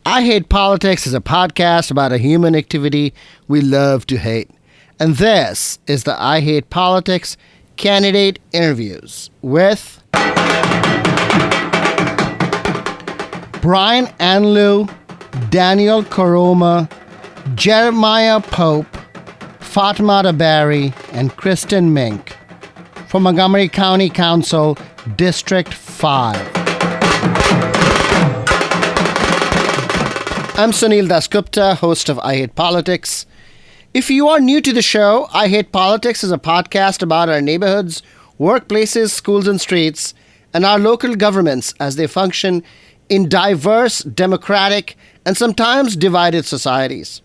I Hate Politics is a podcast about a human activity we love to hate. And this is the I Hate Politics candidate interviews with Brian Anleu, Daniel Koroma, Jeremiah Pope, Fatmata Barrie, and Kristin Mink from Montgomery County Council District 5. I'm Sunil Dasgupta, host of I Hate Politics. If you are new to the show, I Hate Politics is a podcast about our neighborhoods, workplaces, schools and streets, and our local governments as they function in diverse, democratic, and sometimes divided societies.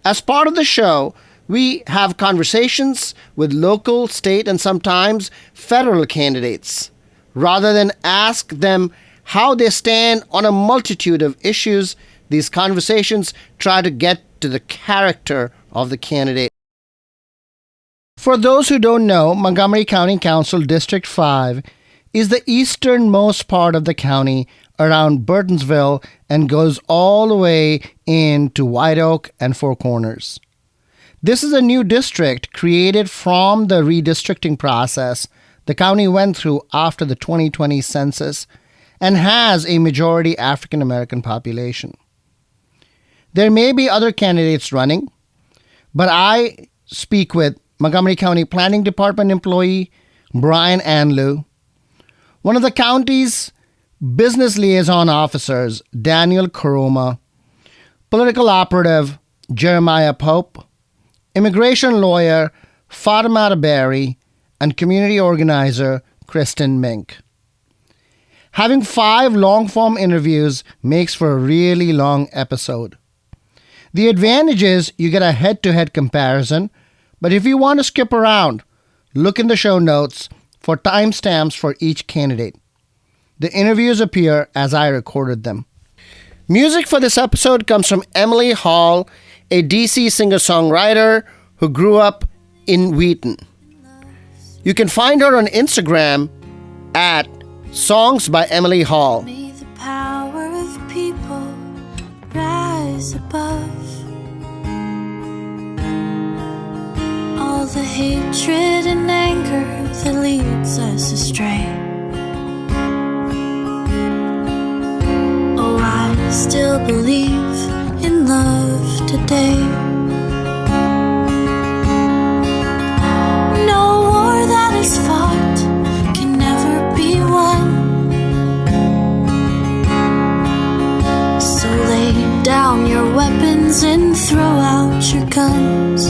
As part of the show, we have conversations with local, state, and sometimes federal candidates, rather than ask them how they stand on a multitude of issues. These conversations try to get to the character of the candidate. For those who don't know, Montgomery County Council District 5 is the easternmost part of the county around Burtonsville and goes all the way into White Oak and Four Corners. This is a new district created from the redistricting process the county went through after the 2020 census and has a majority African American population. There may be other candidates running, but I speak with Montgomery County Planning Department employee Brian Anleu, one of the county's business liaison officers, Daniel Koroma, political operative Jeremiah Pope, immigration lawyer Fatmata Barrie, and community organizer Kristin Mink. Having 5 long-form interviews makes for a really long episode. The advantage is you get a head-to-head comparison, but if you want to skip around, look in the show notes for timestamps for each candidate. The interviews appear as I recorded them. Music for this episode comes from Emily Hall, a DC singer-songwriter who grew up in Wheaton. You can find her on Instagram at Songs by Emily Hall. May the power of people rise above all the hatred and anger that leads us astray. Oh, I still believe in love today. No war that is fought can never be won. So lay down your weapons and throw out your guns.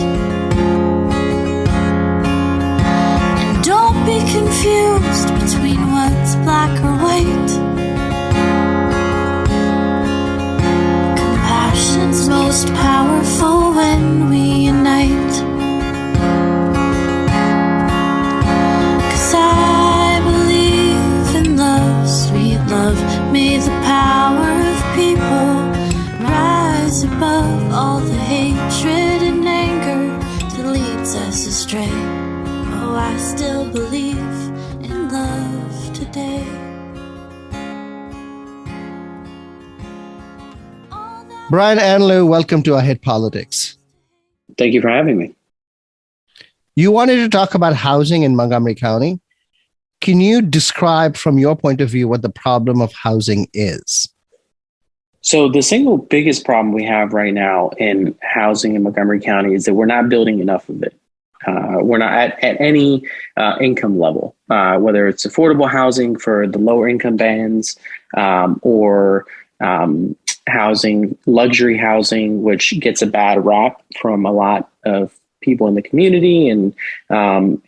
And don't be confused between what's black or white. Compassion's most powerful when we unite. 'Cause I believe in love, sweet love. May the power of people rise above all the hatred and anger that leads us astray. Oh, I still believe in love today. Brian Anleu, welcome to I Hate Politics. Thank you for having me. You wanted to talk about housing in Montgomery County. Can you describe from your point of view what the problem of housing is? So the single biggest problem we have right now in housing in Montgomery County is that we're not building enough of it. We're not at any income level, whether it's affordable housing for the lower income bands or housing, luxury housing, which gets a bad rap from a lot of people in the community and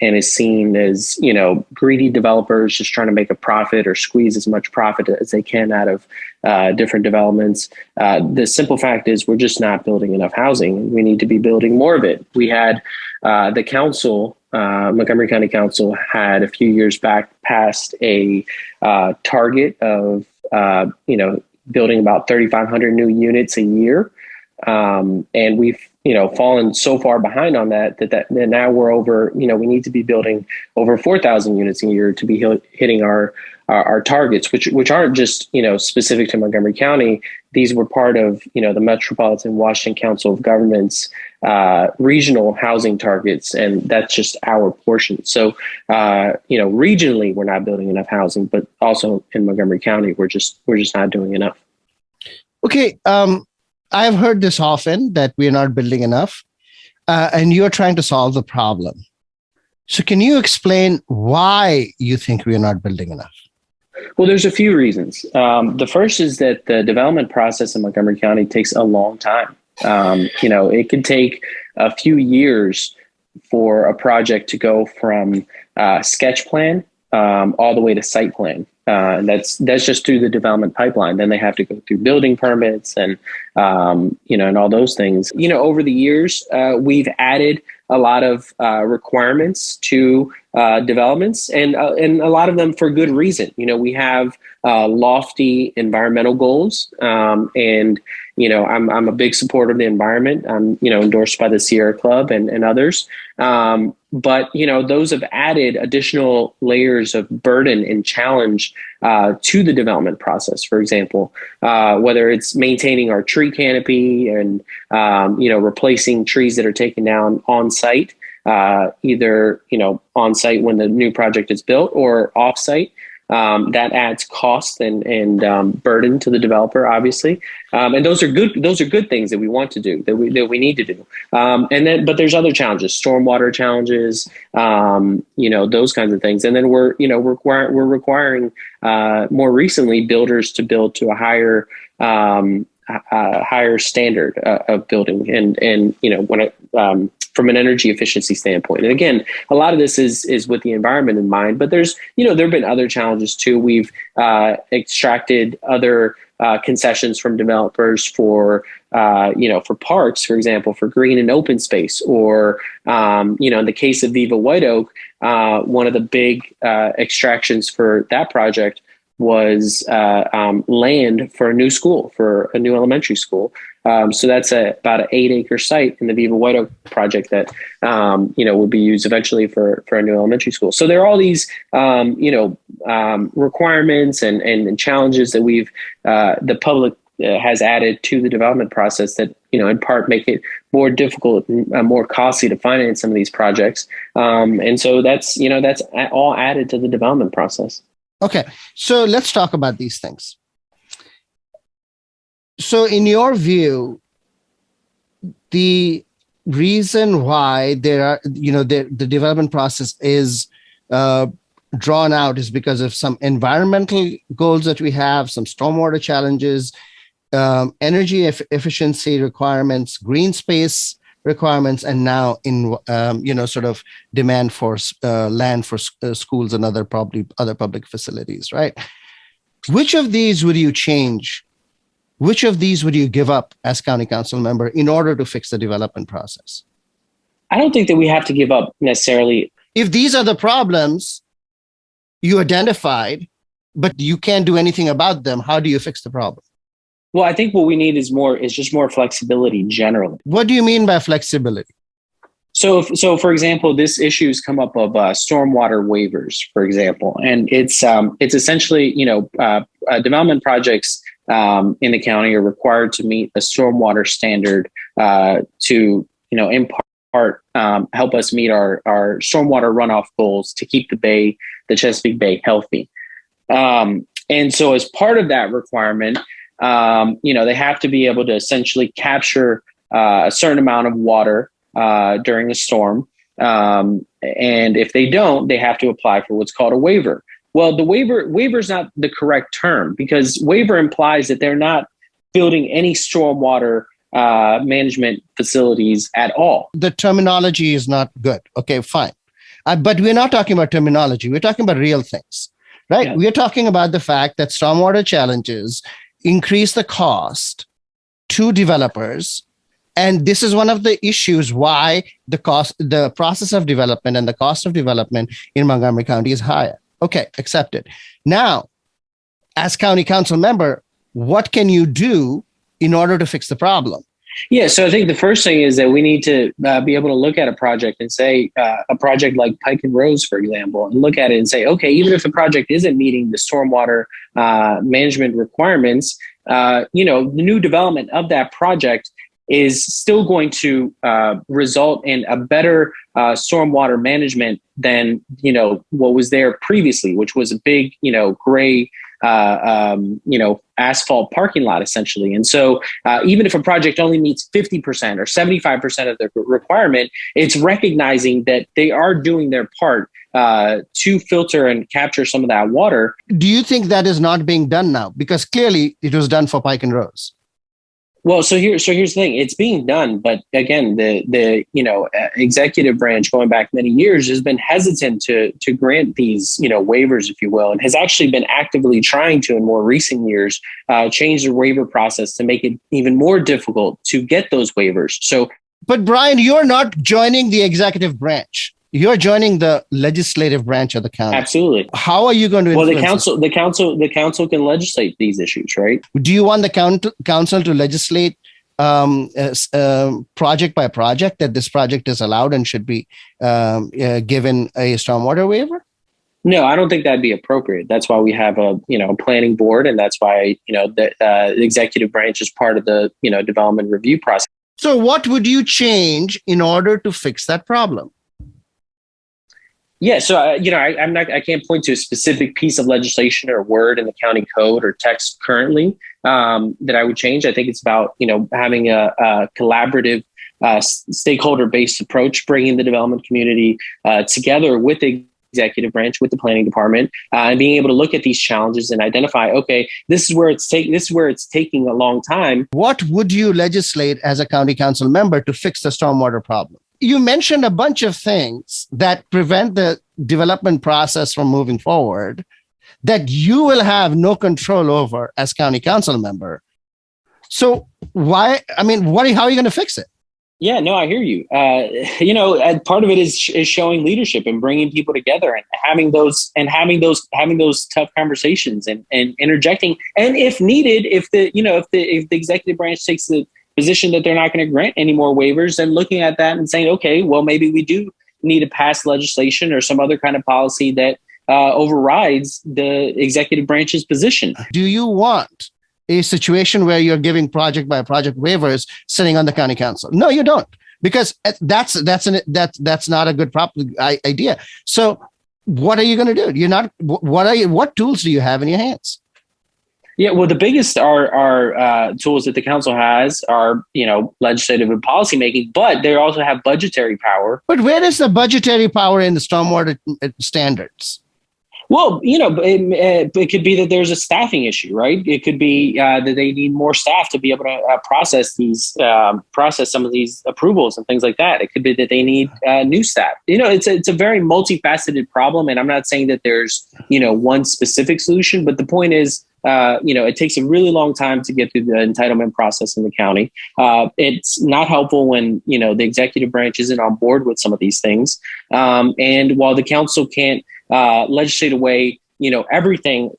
is seen as, greedy developers just trying to make a profit or squeeze as much profit as they can out of different developments. The simple fact is we're just not building enough housing. We need to be building more of it. We had the council, Montgomery County Council, had a few years back passed a target of, building about 3,500 new units a year. And we've, fallen so far behind on that now we're over, we need to be building over 4,000 units a year to be hitting our targets, which aren't just, specific to Montgomery County. These were part of, the Metropolitan Washington Council of Governments regional housing targets, and that's just our portion. So, regionally, we're not building enough housing, but also in Montgomery County, we're just not doing enough. Okay, I've heard this often that we're not building enough, and you're trying to solve the problem. So, can you explain why you think we're not building enough? Well, there's a few reasons. The first is that the development process in Montgomery County takes a long time. It could take a few years for a project to go from sketch plan all the way to site plan. And that's just through the development pipeline. Then they have to go through building permits and all those things. Over the years, we've added a lot of requirements to developments, and a lot of them for good reason. We have lofty environmental goals, and I'm a big supporter of the environment. I'm endorsed by the Sierra Club and others. But those have added additional layers of burden and challenge to the development process. For example, whether it's maintaining our tree canopy and replacing trees that are taken down on site, either on site when the new project is built or off site. That adds cost and burden to the developer, obviously, and those are good. Those are good things that we want to do, that we need to do. But there's other challenges, stormwater challenges, those kinds of things. And then we're requiring more recently builders to build to a higher standard of building, and from an energy efficiency standpoint. And again, a lot of this is with the environment in mind, but there have been other challenges too. We've extracted other concessions from developers for parks, for example, for green and open space, or, in the case of Viva White Oak, one of the big extractions for that project was land for a new school, for a new elementary school. So that's about an 8-acre site in the Viva White Oak project that, will be used eventually for a new elementary school. So there are all these, requirements and challenges that the public has added to the development process that, in part make it more difficult and more costly to finance some of these projects. And so that's all added to the development process. Okay, so let's talk about these things. So in your view, the reason why the development process is drawn out is because of some environmental goals that we have, some stormwater challenges, energy efficiency requirements, green space requirements, and now in sort of demand for land for schools and other public facilities, right? Which of these would you change? Which of these would you give up as county council member in order to fix the development process? I don't think that we have to give up necessarily. If these are the problems you identified, but you can't do anything about them, how do you fix the problem? Well, I think what we need is just more flexibility generally. What do you mean by flexibility? So for example, this issue has come up of stormwater waivers, for example, and it's essentially development projects in the county are required to meet a stormwater standard to in part help us meet our stormwater runoff goals to keep the Chesapeake Bay healthy. And so as part of that requirement, they have to be able to essentially capture a certain amount of water during a storm. And if they don't, they have to apply for what's called a waiver. Well, the waiver is not the correct term, because waiver implies that they're not building any stormwater management facilities at all. The terminology is not good. Okay, fine. But we're not talking about terminology. We're talking about real things, right? Yeah. We're talking about the fact that stormwater challenges increase the cost to developers. And this is one of the issues why the process of development and the cost of development in Montgomery County is higher. Okay, accepted. Now, as county council member, what can you do in order to fix the problem? Yeah, so I think the first thing is that we need to be able to look at a project and say a project like Pike and Rose, for example, and look at it and say, okay, even if the project isn't meeting the stormwater management requirements, the new development of that project is still going to result in a better stormwater management than what was there previously, which was a big gray asphalt parking lot essentially. And so even if a project only meets 50% or 75% of the requirement, it's recognizing that they are doing their part to filter and capture some of that water. Do you think that is not being done now? Because clearly it was done for Pike and Rose. Well, so here's the thing. It's being done, but again, the executive branch going back many years has been hesitant to grant these waivers, if you will, and has actually been actively trying to, in more recent years, change the waiver process to make it even more difficult to get those waivers. So, but Brian, you're not joining the executive branch. You're joining the legislative branch of the county. Absolutely. How are you going to influence the council can legislate these issues, right? Do you want the council to legislate project by project that this project is allowed and should be given a stormwater waiver? No, I don't think that'd be appropriate. That's why we have a planning board, and that's why the executive branch is part of the development review process. So, what would you change in order to fix that problem? Yeah, so I can't point to a specific piece of legislation or word in the county code or text currently that I would change. I think it's about having a collaborative, stakeholder-based approach, bringing the development community together with the executive branch, with the planning department, and being able to look at these challenges and identify, okay, this is where it's taking a long time. What would you legislate as a county council member to fix the stormwater problem? You mentioned a bunch of things that prevent the development process from moving forward that you will have no control over as county council member. So how are you going to fix it? Yeah, no, I hear you. Part of it is showing leadership and bringing people together and having those tough conversations and interjecting. And if needed, if the executive branch takes the position that they're not going to grant any more waivers, and looking at that and saying, okay, well, maybe we do need to pass legislation or some other kind of policy that overrides the executive branch's position. Do you want a situation where you're giving project by project waivers sitting on the county council? No, you don't, because that's not a good idea. So what are you going to do? What tools do you have in your hands? Yeah, well, the biggest are tools that the council has are, legislative and policy making, but they also have budgetary power. But where is the budgetary power in the stormwater standards? Well, it could be that there's a staffing issue, right? It could be that they need more staff to be able to process some of these approvals and things like that. It could be that they need new staff. It's a very multifaceted problem, and I'm not saying that there's one specific solution, but the point is, it takes a really long time to get through the entitlement process in the county. It's not helpful when the executive branch isn't on board with some of these things, and while the council can't legislate away, everything,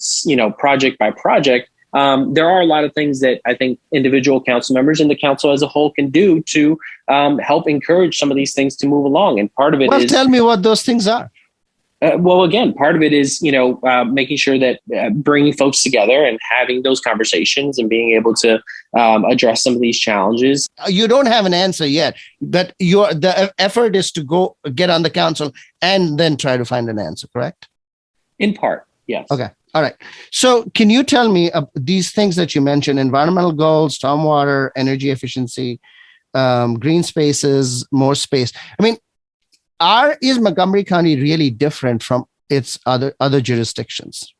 project by project. There are a lot of things that I think individual council members and the council as a whole can do to help encourage some of these things to move along. And part of it is... tell me what those things are. Again, part of it is, making sure that bringing folks together and having those conversations and being able to address some of these challenges. You don't have an answer yet, but the effort is to go get on the council and then try to find an answer, correct? In part, yes. Okay. All right. So can you tell me these things that you mentioned, environmental goals, stormwater, energy efficiency, green spaces, more space? I mean, is Montgomery County really different from its other jurisdictions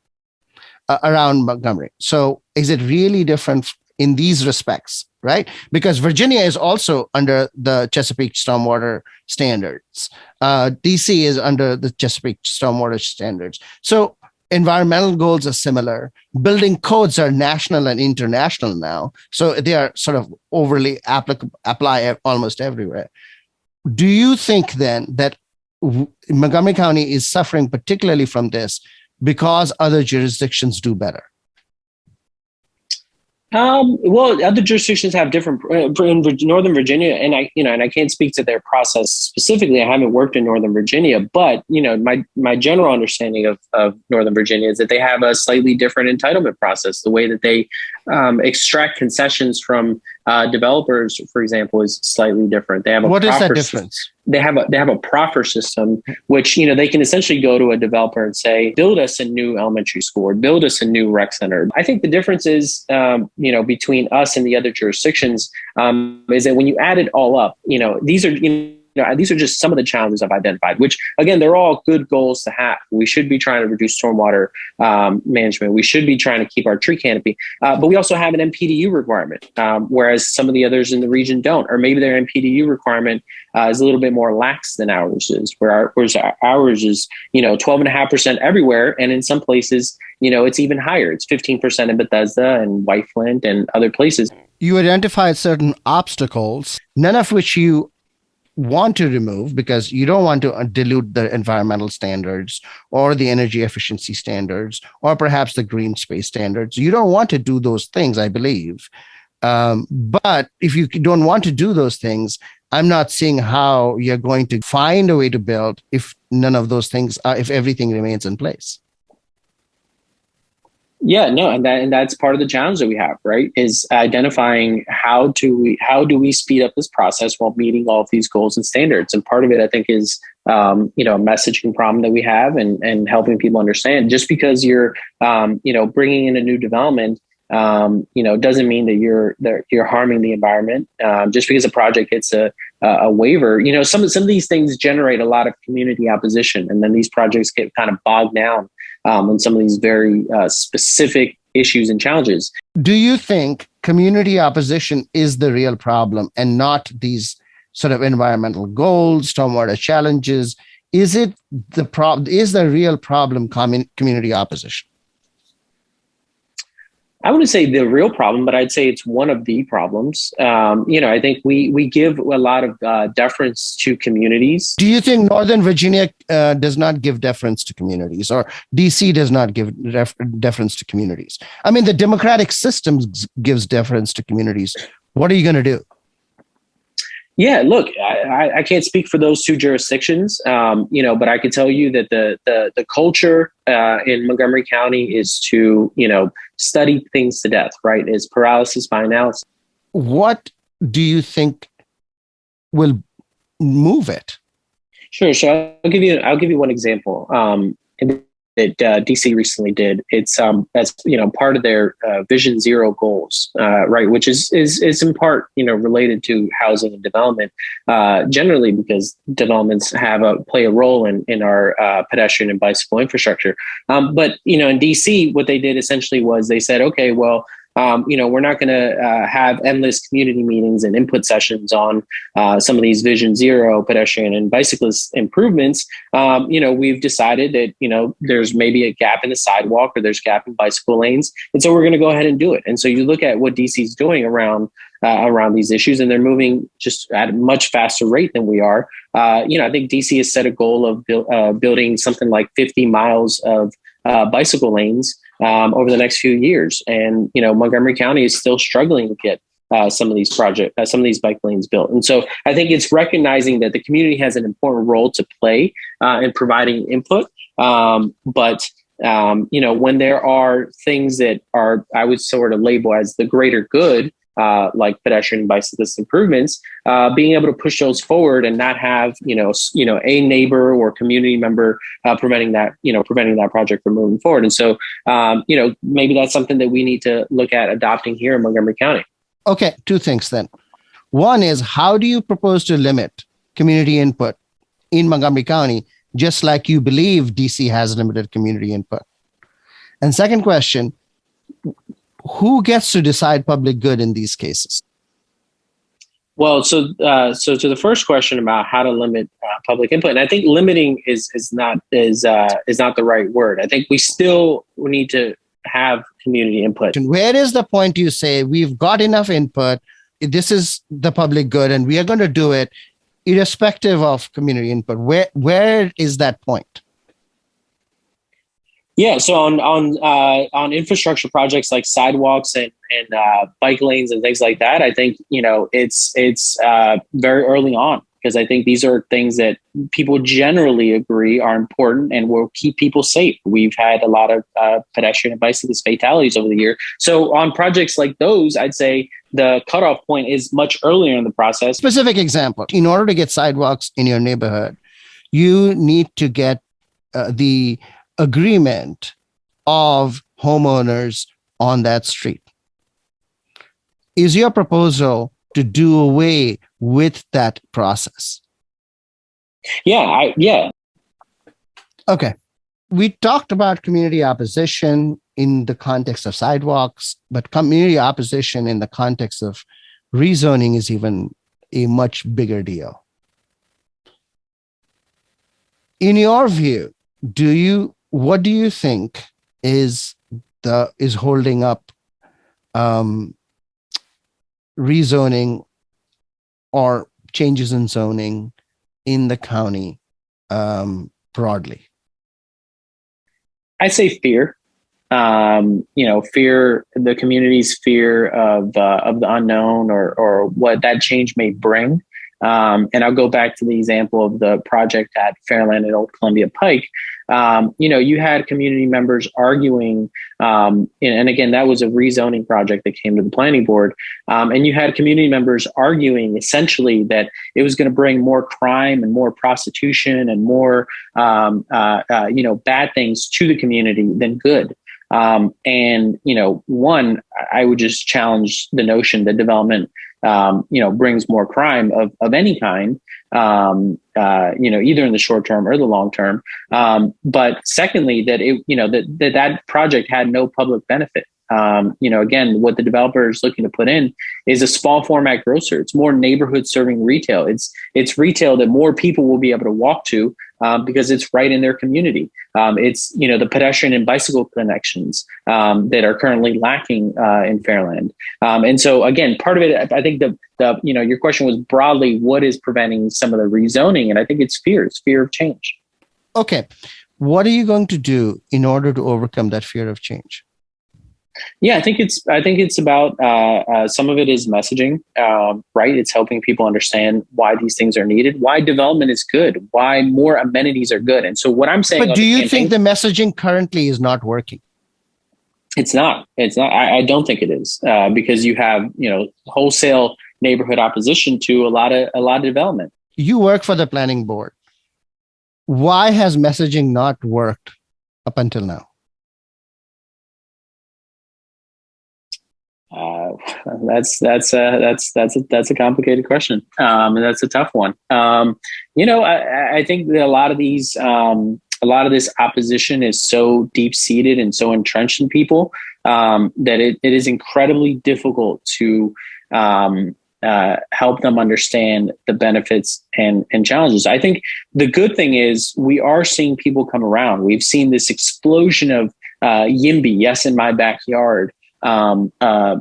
around Montgomery? So is it really different in these respects, right? Because Virginia is also under the Chesapeake Stormwater Standards. DC is under the Chesapeake Stormwater Standards. So environmental goals are similar. Building codes are national and international now. So they are sort of overly apply almost everywhere. Do you think then that Montgomery County is suffering particularly from this because other jurisdictions do better? Well, other jurisdictions have different. In Northern Virginia, and I can't speak to their process specifically. I haven't worked in Northern Virginia, but my general understanding of Northern Virginia is that they have a slightly different entitlement process. The way that they extract concessions from developers, for example, is slightly different. They have a What is that difference? They have a proffer system, which they can essentially go to a developer and say, build us a new elementary school or build us a new rec center. I think the difference is, between us and the other jurisdictions, is that when you add it all up, these are these are just some of the challenges I've identified, which again, they're all good goals to have. We should be trying to reduce stormwater management. We should be trying to keep our tree canopy, but we also have an MPDU requirement, whereas some of the others in the region don't, or maybe their MPDU requirement is a little bit more lax than ours is, whereas ours is 12.5% everywhere, and in some places, it's even higher. It's 15% in Bethesda and White Flint and other places. You identified certain obstacles, none of which you want to remove because you don't want to dilute the environmental standards or the energy efficiency standards or perhaps the green space standards. You don't want to do those things, I believe. But if you don't want to do those things, I'm not seeing how you're going to find a way to build if none of those things, if everything remains in place. Yeah, no, and that's part of the challenge that we have, right? Is identifying how do we speed up this process while meeting all of these goals and standards. And part of it, I think, is a messaging problem that we have, and helping people understand. Just because you're bringing in a new development, doesn't mean that you're harming the environment. Just because a project hits a waiver, some of these things generate a lot of community opposition, and then these projects get kind of bogged down on some of these very specific issues and challenges. Do you think community opposition is the real problem and not these sort of environmental goals, stormwater challenges? Is it the problem? Is the real problem community opposition? I wouldn't say the real problem, but I'd say it's one of the problems. I think we give a lot of deference to communities. Do you think Northern Virginia does not give deference to communities, or DC does not give deference to communities? I mean, the democratic system gives deference to communities. What are you going to do? Yeah, look, I can't speak for those two jurisdictions, but I can tell you that the culture in Montgomery County is to, study things to death, right? Is paralysis by analysis. What do you think will move it? Sure. So I'll give you one example. That DC recently did. It's that's part of their Vision Zero goals, right? Which is in part related to housing and development, generally because developments play a role in our pedestrian and bicycle infrastructure. But in DC, what they did essentially was they said, okay, well, we're not going to have endless community meetings and input sessions on some of these Vision Zero pedestrian and bicyclist improvements. We've decided that, there's maybe a gap in the sidewalk or there's a gap in bicycle lanes. And so we're going to go ahead and do it. And so you look at what DC is doing around these issues, and they're moving just at a much faster rate than we are. I think DC has set a goal of building something like 50 miles of bicycle lanes over the next few years. And, Montgomery County is still struggling to get some of these bike lanes built. And so I think it's recognizing that the community has an important role to play in providing input. But when there are things that are, I would sort of label as the greater good, like pedestrian and bicyclist improvements, being able to push those forward and not have, a neighbor or community member preventing that project from moving forward. And so, maybe that's something that we need to look at adopting here in Montgomery County. Okay, two things then. One is, how do you propose to limit community input in Montgomery County, just like you believe DC has limited community input? And second question, who gets to decide public good in these cases? Well, so to the first question about how to limit public input, and I think limiting is not the right word. I think we still need to have community input. And where is the point you say we've got enough input, this is the public good, and we are going to do it irrespective of community input? Where is that point? Yeah, so on infrastructure projects like sidewalks and bike lanes and things like that, I think it's very early on, because I think these are things that people generally agree are important and will keep people safe. We've had a lot of pedestrian and bicyclist fatalities over the year. So on projects like those, I'd say the cutoff point is much earlier in the process. Specific example: in order to get sidewalks in your neighborhood, you need to get the agreement of homeowners on that street. Is your proposal to do away with that process? Yeah. Okay. We talked about community opposition in the context of sidewalks, but community opposition in the context of rezoning is even a much bigger deal. In your view, what do you think is holding up rezoning or changes in zoning in the county broadly? I say fear. Fear, the community's fear of the unknown or what that change may bring. And I'll go back to the example of the project at Fairland and Old Columbia Pike. You had community members arguing, and again, that was a rezoning project that came to the planning board. And you had community members arguing essentially that it was going to bring more crime and more prostitution and more, bad things to the community than good. One, I would just challenge the notion that development brings more crime of any kind, either in the short term or the long term. But secondly, that that project had no public benefit. Again, what the developer is looking to put in is a small format grocer. It's more neighborhood serving retail. It's retail that more people will be able to walk to because it's right in their community. It's the pedestrian and bicycle connections that are currently lacking in Fairland. And so again, part of it, I think your question was broadly, what is preventing some of the rezoning? And I think it's fear. It's fear of change. Okay. What are you going to do in order to overcome that fear of change? Yeah, I think it's about some of it is messaging, right? It's helping people understand why these things are needed, why development is good, why more amenities are good. And so what I'm saying, but do you think the messaging currently is not working? It's not. I don't think it is because you have wholesale neighborhood opposition to a lot of development. You work for the planning board. Why has messaging not worked up until now? That's a complicated question. And that's a tough one. I think that a lot of this opposition is so deep seated and so entrenched in people that it is incredibly difficult to help them understand the benefits and challenges. I think the good thing is we are seeing people come around. We've seen this explosion of YIMBY, yes, in my backyard.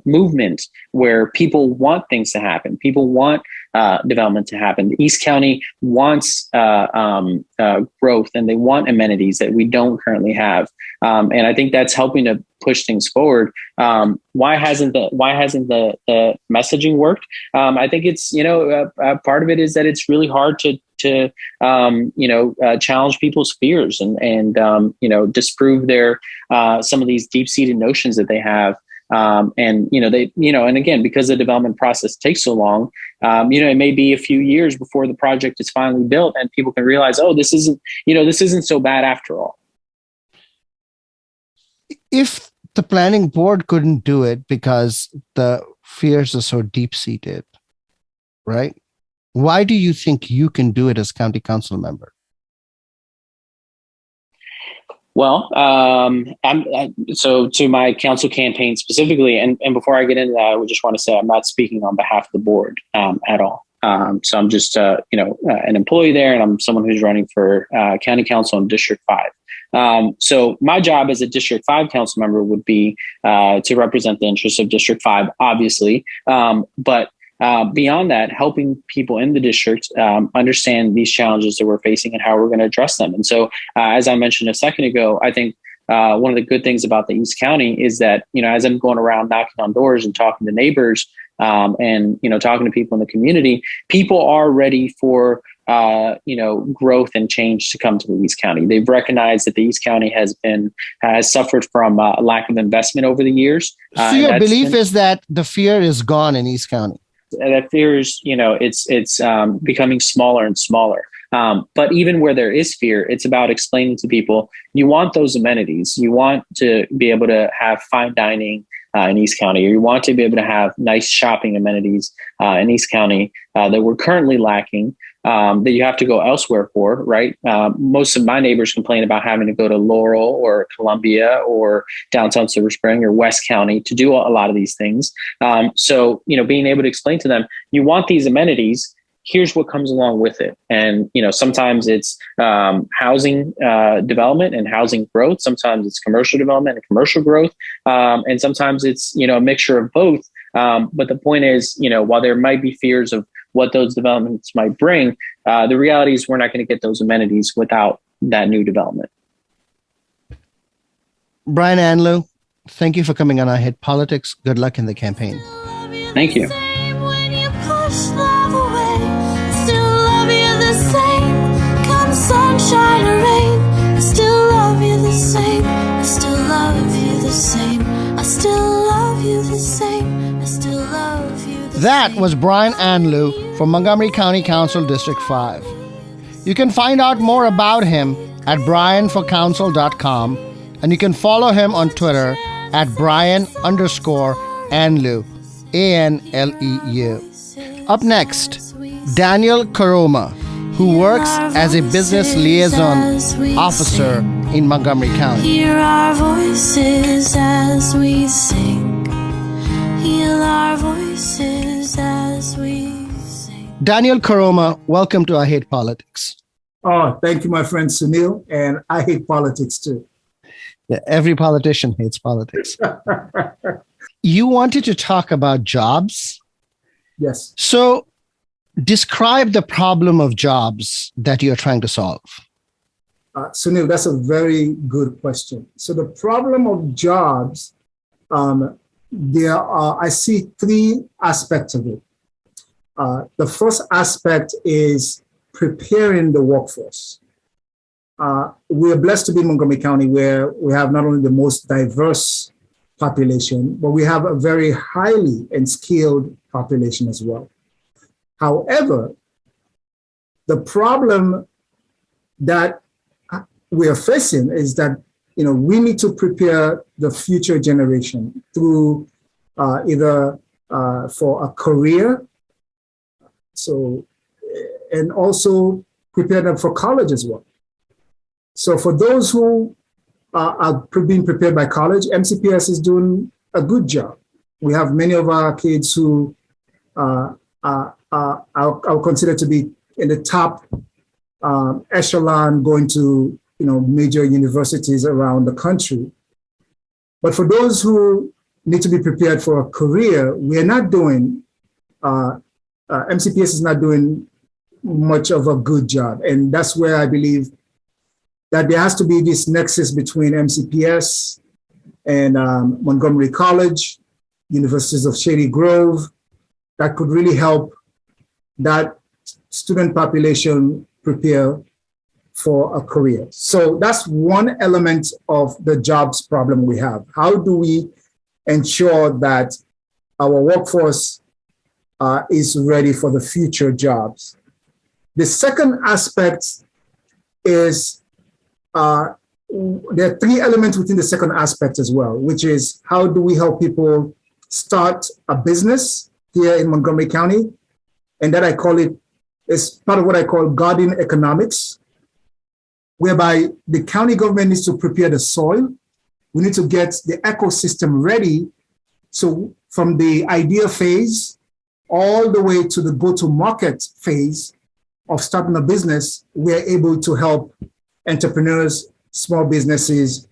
Movement where people want things to happen. People want development to happen. East County wants growth, and they want amenities that we don't currently have. And I think that's helping to push things forward. Why hasn't the messaging worked? I think it's part of it is that it's really hard to challenge people's fears and disprove their some of these deep-seated notions that they have. And again, because the development process takes so long, it may be a few years before the project is finally built and people can realize, oh, this isn't so bad after all. If the planning board couldn't do it because the fears are so deep-seated, right? Why do you think you can do it as county council member? Well, so to my council campaign specifically, and before I get into that, I would just want to say I'm not speaking on behalf of the board at all. So I'm just an employee there, and I'm someone who's running for county council in District 5. So my job as a District 5 council member would be to represent the interests of District 5, obviously, but beyond that, helping people in the district understand these challenges that we're facing and how we're going to address them. And so, as I mentioned a second ago, I think one of the good things about the East County is that, as I'm going around knocking on doors and talking to neighbors, and, talking to people in the community, people are ready for, growth and change to come to the East County. They've recognized that the East County has suffered from a lack of investment over the years. So your belief is that the fear is gone in East County? That fear is, it's becoming smaller and smaller. But even where there is fear, it's about explaining to people, you want those amenities. You want to be able to have fine dining in East County, or you want to be able to have nice shopping amenities in East County that we're currently lacking, that you have to go elsewhere for, right? Most of my neighbors complain about having to go to Laurel or Columbia or downtown Silver Spring or West County to do a lot of these things. So, being able to explain to them, you want these amenities, here's what comes along with it. And, sometimes it's housing development and housing growth. Sometimes it's commercial development and commercial growth. And sometimes it's, a mixture of both. But the point is, while there might be fears of what those developments might bring, the reality is we're not going to get those amenities without that new development. Brian Anleu, thank you for coming on I Hate Politics. Good luck in the campaign. Thank you. Sunshine or rain, I still love you the same. I still love you the same. I still love you the same. I still love you the same. That was Brian Anleu from Montgomery County Council District 5. You can find out more about him at brianforcouncil.com, and you can follow him on Twitter at Brian_Anleu, ANLEU. Up next, Daniel Koroma, who works as a business liaison officer in Montgomery County. Hear our voices as we sing. Heal our voices as we sing. Daniel Koroma, welcome to I Hate Politics. Oh, thank you, my friend Sunil. And I hate politics too. Yeah, every politician hates politics. You wanted to talk about jobs? Yes. So describe the problem of jobs that you're trying to solve. Sunil, that's a very good question. So the problem of jobs, I see three aspects of it. The first aspect is preparing the workforce. We are blessed to be in Montgomery County, where we have not only the most diverse population, but we have a very highly and skilled population as well. However, the problem that we are facing is that, we need to prepare the future generation through either for a career, and also prepare them for college as well. So for those who are being prepared by college, MCPS is doing a good job. We have many of our kids who I'll consider to be in the top echelon, going to major universities around the country. But for those who need to be prepared for a career, we are not doing. MCPS is not doing much of a good job, and that's where I believe that there has to be this nexus between MCPS and Montgomery College, universities of Shady Grove, that could really help that student population prepare for a career. So that's one element of the jobs problem we have. How do we ensure that our workforce is ready for the future jobs? The second aspect is there are three elements within the second aspect as well, which is how do we help people start a business here in Montgomery County? And that is part of what I call garden economics, whereby the county government needs to prepare the soil. We need to get the ecosystem ready. So from the idea phase all the way to the go-to-market phase of starting a business, we're able to help entrepreneurs, small businesses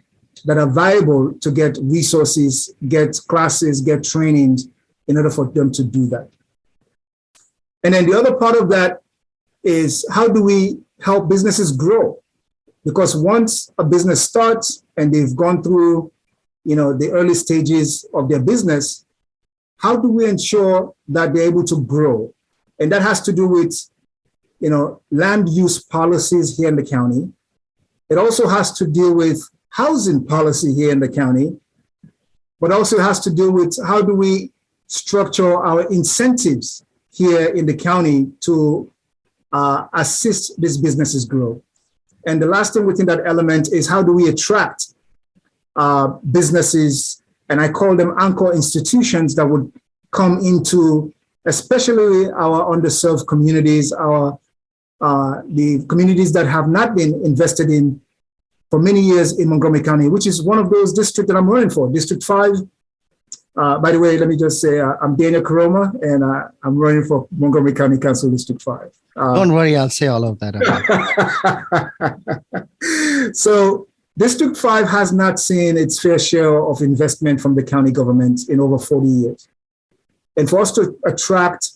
that are viable to get resources, get classes, get trainings in order for them to do that. And then the other part of that is how do we help businesses grow? Because once a business starts and they've gone through, the early stages of their business, how do we ensure that they're able to grow? And that has to do with, land use policies here in the county. It also has to deal with housing policy here in the county, but also has to do with how do we structure our incentives here in the county to assist these businesses grow. And the last thing within that element is how do we attract businesses, and I call them anchor institutions that would come into, especially our underserved communities, the communities that have not been invested in for many years in Montgomery County, which is one of those districts that I'm running for, District 5. By the way, let me just say, I'm Daniel Koroma, and I'm running for Montgomery County Council District 5. Don't worry, I'll say all of that. So District 5 has not seen its fair share of investment from the county government in over 40 years. And for us to attract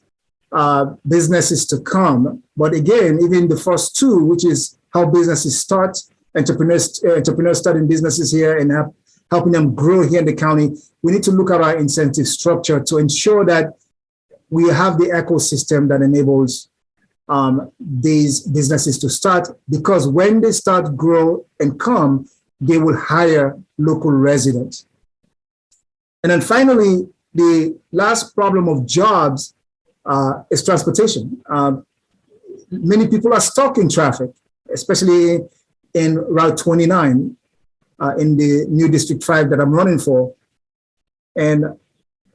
businesses to come, but again, even the first two, which is how businesses start, entrepreneurs starting businesses here and helping them grow here in the county, we need to look at our incentive structure to ensure that we have the ecosystem that enables these businesses to start, because when they start, grow, and come, they will hire local residents. And then finally, the last problem of jobs is transportation. Many people are stuck in traffic, especially in Route 29 in the new District 5 that I'm running for. And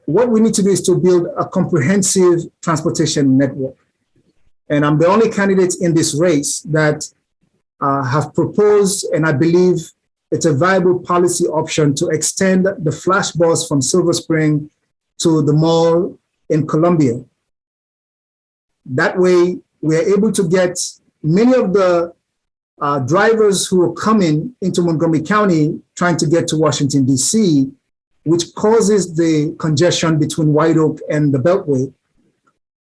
what we need to do is to build a comprehensive transportation network. And I'm the only candidate in this race that have proposed, and I believe it's a viable policy option, to extend the flash bus from Silver Spring to the mall in Columbia. That way, we're able to get many of the drivers who are coming into Montgomery County trying to get to Washington, D.C., which causes the congestion between White Oak and the Beltway,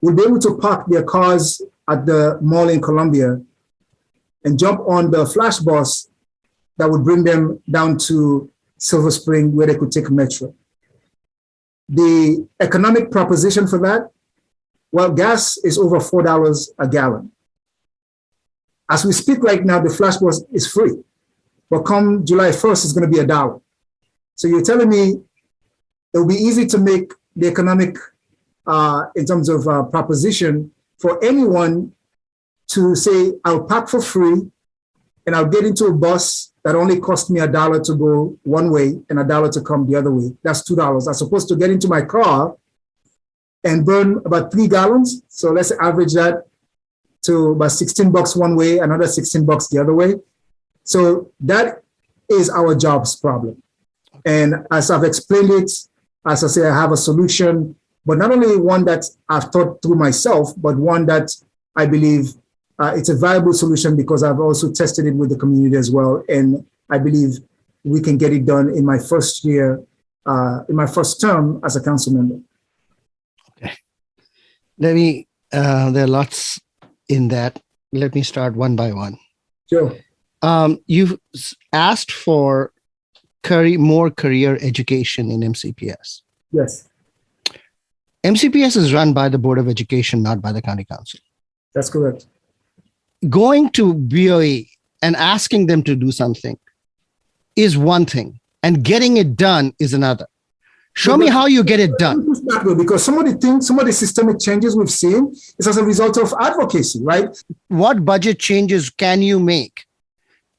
will be able to park their cars at the mall in Columbia and jump on the flash bus that would bring them down to Silver Spring, where they could take Metro. The economic proposition for that, well, gas is over $4 a gallon. As we speak right now, the flash bus is free, but come July 1st, it's going to be $1. So you're telling me it will be easy to make the economic, in terms of proposition, for anyone to say, I'll park for free and I'll get into a bus that only cost me $1 to go one way and $1 to come the other way. That's $2. I'm supposed to get into my car and burn about 3 gallons. So let's average that to about $16 one way, another $16 the other way. So that is our jobs problem. And as I've explained it, as I say, I have a solution, but not only one that I've thought through myself, but one that I believe it's a viable solution because I've also tested it with the community as well. And I believe we can get it done in my first year, in my first term as a council member. Okay. There are lots in that. Let me start one by one. Sure. You've asked for more career education in MCPS. Yes. MCPS is run by the Board of Education, not by the County Council. That's correct. Going to BOE and asking them to do something is one thing, and getting it done is another. Show me how you get it done. Because some of the systemic changes we've seen is as a result of advocacy, right? What budget changes can you make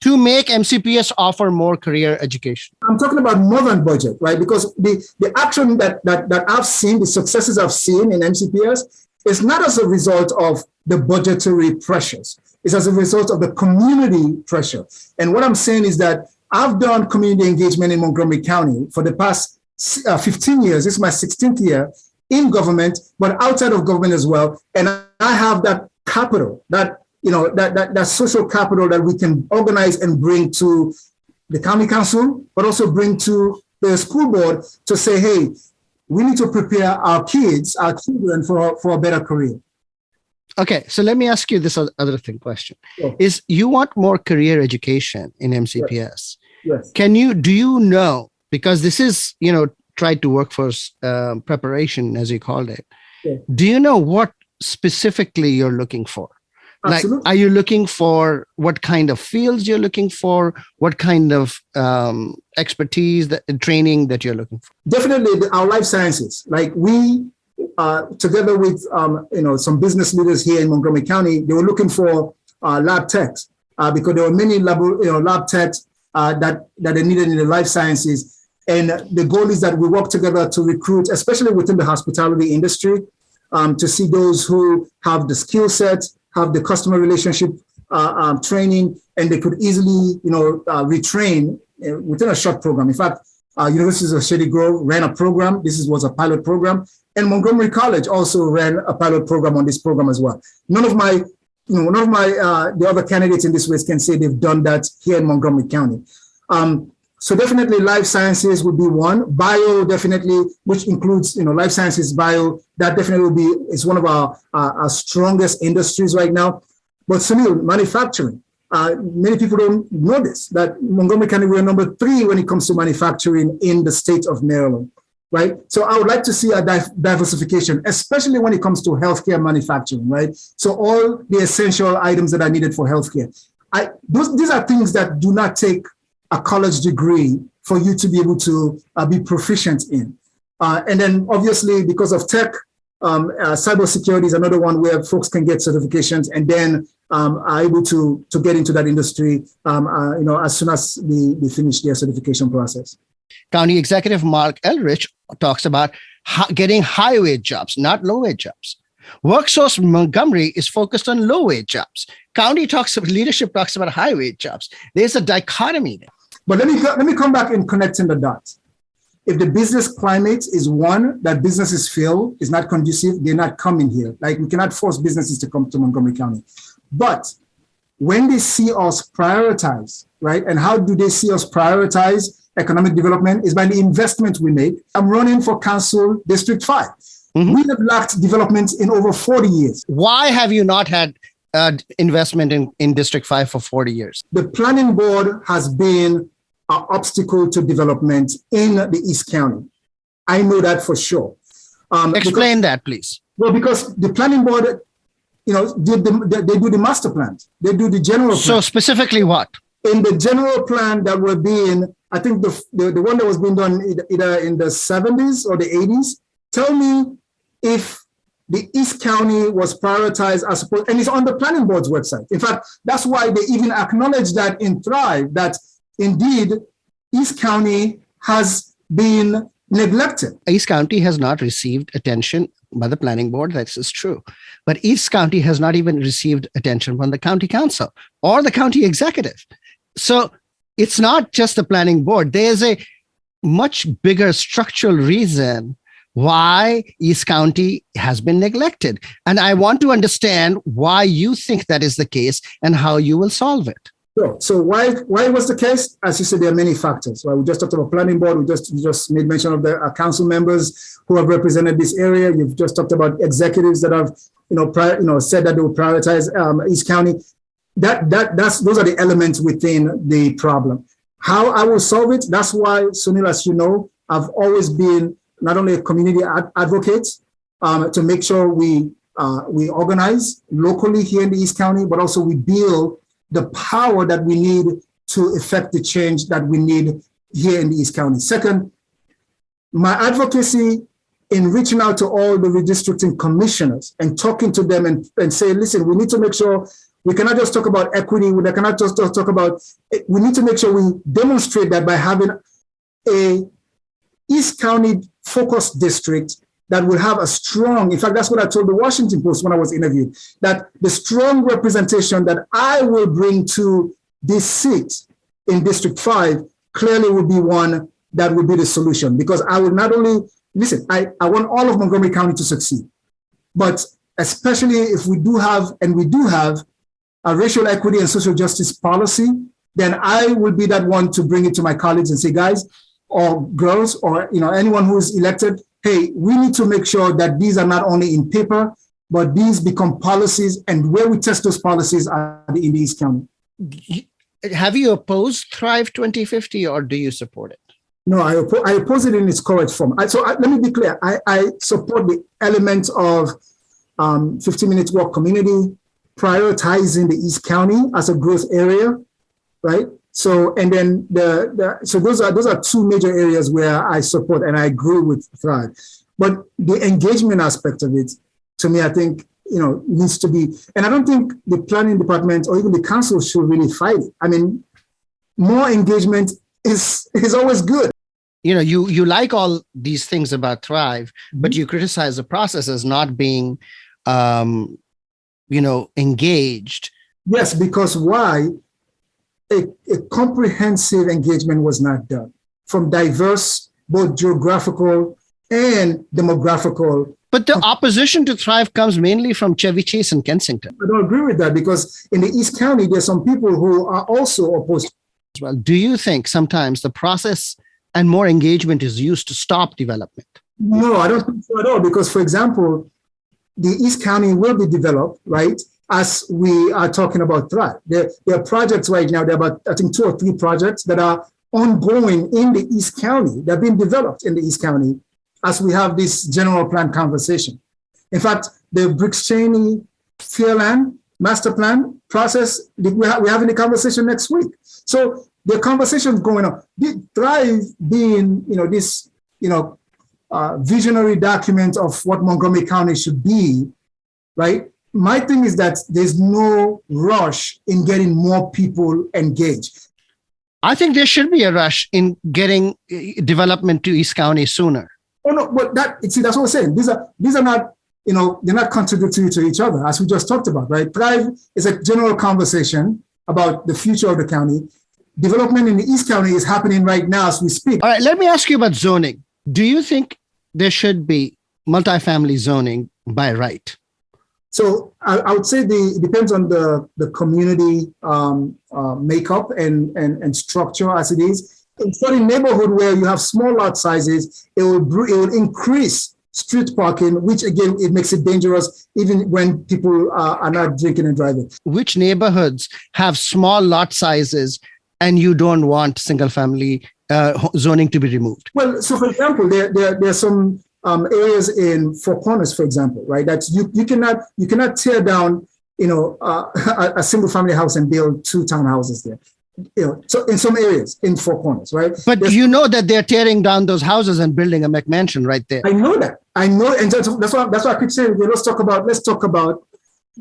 to make MCPS offer more career education? I'm talking about more than budget, right? Because the action that I've seen, the successes I've seen in MCPS, is not as a result of the budgetary pressures. It's as a result of the community pressure. And what I'm saying is that I've done community engagement in Montgomery County for the past 15 years. This is my 16th year in government, but outside of government as well. And I have that capital, that social capital that we can organize and bring to the county council, but also bring to the school board to say, hey, we need to prepare our children for a better career. Okay, so let me ask you this other question. Sure. Is you want more career education in MCPS. Yes. Do you know, because this is, tried to workforce preparation, as you called it. Yeah. Do you know what specifically you're looking for? Absolutely. Like, are you looking for what kind of fields you're looking for? What kind of expertise, training that you're looking for? Definitely our life sciences. Like we, together with some business leaders here in Montgomery County, they were looking for lab techs because there were many lab techs that they needed in the life sciences. And the goal is that we work together to recruit, especially within the hospitality industry, to see those who have the skill set, have the customer relationship training, and they could easily, retrain within a short program. In fact, University of Shady Grove ran a program. This was a pilot program, and Montgomery College also ran a pilot program on this program as well. None of the other candidates in this race can say they've done that here in Montgomery County. So definitely life sciences would be one. Bio definitely, which includes, life sciences, bio, that definitely is one of our strongest industries right now. But Sunil, manufacturing, many people don't know this, that Montgomery County, we're number 3 when it comes to manufacturing in the state of Maryland, right? So I would like to see a diversification, especially when it comes to healthcare manufacturing, right? So all the essential items that are needed for healthcare. These are things that do not take a college degree for you to be able to be proficient in. And then obviously because of tech, cybersecurity is another one where folks can get certifications and then are able to get into that industry as soon as they finish their certification process. County Executive Mark Elrich talks about getting high-wage jobs, not low-wage jobs. WorkSource Montgomery is focused on low-wage jobs. Leadership talks about high-wage jobs. There's a dichotomy there. But let me come back and connecting the dots. If the business climate is one that businesses feel is not conducive, they're not coming here. Like we cannot force businesses to come to Montgomery County. But when they see us prioritize, right? And how do they see us prioritize economic development is by the investment we make. I'm running for Council District 5. Mm-hmm. We have lacked development in over 40 years. Why have you not had investment in District 5 for 40 years? The planning board has been an obstacle to development in the East County. I know that for sure. Explain that, please. Well, because the planning board, they do the master plans. They do the general plan. So specifically what? In the general plan that were being, I think the one that was being done either in the 70s or the 80s, tell me if the East County was prioritized as opposed, and it's on the planning board's website. In fact, that's why they even acknowledge that in Thrive, that indeed East County has been neglected. East County has not received attention by the planning board. That is true. But East County has not even received attention from the county council or the county executive. So it's not just the planning board. There's a much bigger structural reason why East County has been neglected. And I want to understand why you think that is the case and how you will solve it. Sure. So why was the case? As you said, there are many factors. Well, we just talked about planning board. We just made mention of the council members who have represented this area. You've just talked about executives that have, said that they will prioritize East County. Those are the elements within the problem. How I will solve it? That's why, Sunil, as you know, I've always been not only a community advocate to make sure we organize locally here in the East County, but also we build the power that we need to effect the change that we need here in the East County. Second, my advocacy in reaching out to all the redistricting commissioners and talking to them and say, listen, we need to make sure we cannot just talk about equity. We cannot just talk about, we need to make sure we demonstrate that by having a East County focused district that will have a strong, in fact, that's what I told the Washington Post when I was interviewed, that the strong representation that I will bring to this seat in District 5 clearly will be one that will be the solution. Because I will not only, listen, I want all of Montgomery County to succeed, but especially if we do have a racial equity and social justice policy, then I will be that one to bring it to my colleagues and say, guys, or girls, or anyone who is elected, hey, we need to make sure that these are not only in paper, but these become policies, and where we test those policies are in the East County. have you opposed Thrive 2050 or do you support it? No, I oppose it in its correct form. Let me be clear. I support the element of 15-minute walk community, prioritizing the East County as a growth area, right? So, and then so those are two major areas where I support and I agree with Thrive. But the engagement aspect of it, to me, I think, needs to be, and I don't think the planning department or even the council should really fight it. I mean, more engagement is always good. You like all these things about Thrive, but you criticize the process as not being, engaged. Yes, because why? A comprehensive engagement was not done from diverse, both geographical and demographical. But the opposition to Thrive comes mainly from Chevy Chase and Kensington. I don't agree with that because in the East County, there's some people who are also opposed. As well, do you think sometimes the process and more engagement is used to stop development? No, I don't think so at all. Because, for example, the East County will be developed, right? As we are talking about Thrive. There are projects right now, there are about, I think, 2 or 3 projects that are ongoing in the East County. They're being developed in the East County as we have this general plan conversation. In fact, the Briggs-Cheney Fairland master plan process, we're having a conversation next week. So the conversation's going on. Thrive being, this, visionary document of what Montgomery County should be, right? My thing is that there's no rush in getting more people engaged. I think there should be a rush in getting development to East County sooner. Oh no, but that's what I'm saying. These are not, they're not contradictory to each other, as we just talked about, right? Thrive is a general conversation about the future of the county. Development in the East County is happening right now as we speak. All right, let me ask you about zoning. Do you think there should be multifamily zoning by right? So I would say it depends on the community makeup and structure as it is. In certain neighborhood where you have small lot sizes, it will increase street parking, which again, it makes it dangerous even when people are not drinking and driving. Which neighborhoods have small lot sizes and you don't want single family zoning to be removed? Well, so for example, there are some areas in Four Corners, for example, right? That you cannot tear down, a single family house and build 2 townhouses there. So in some areas in Four Corners, right? But that they're tearing down those houses and building a McMansion right there. I know that. And that's why I keep saying, let's talk about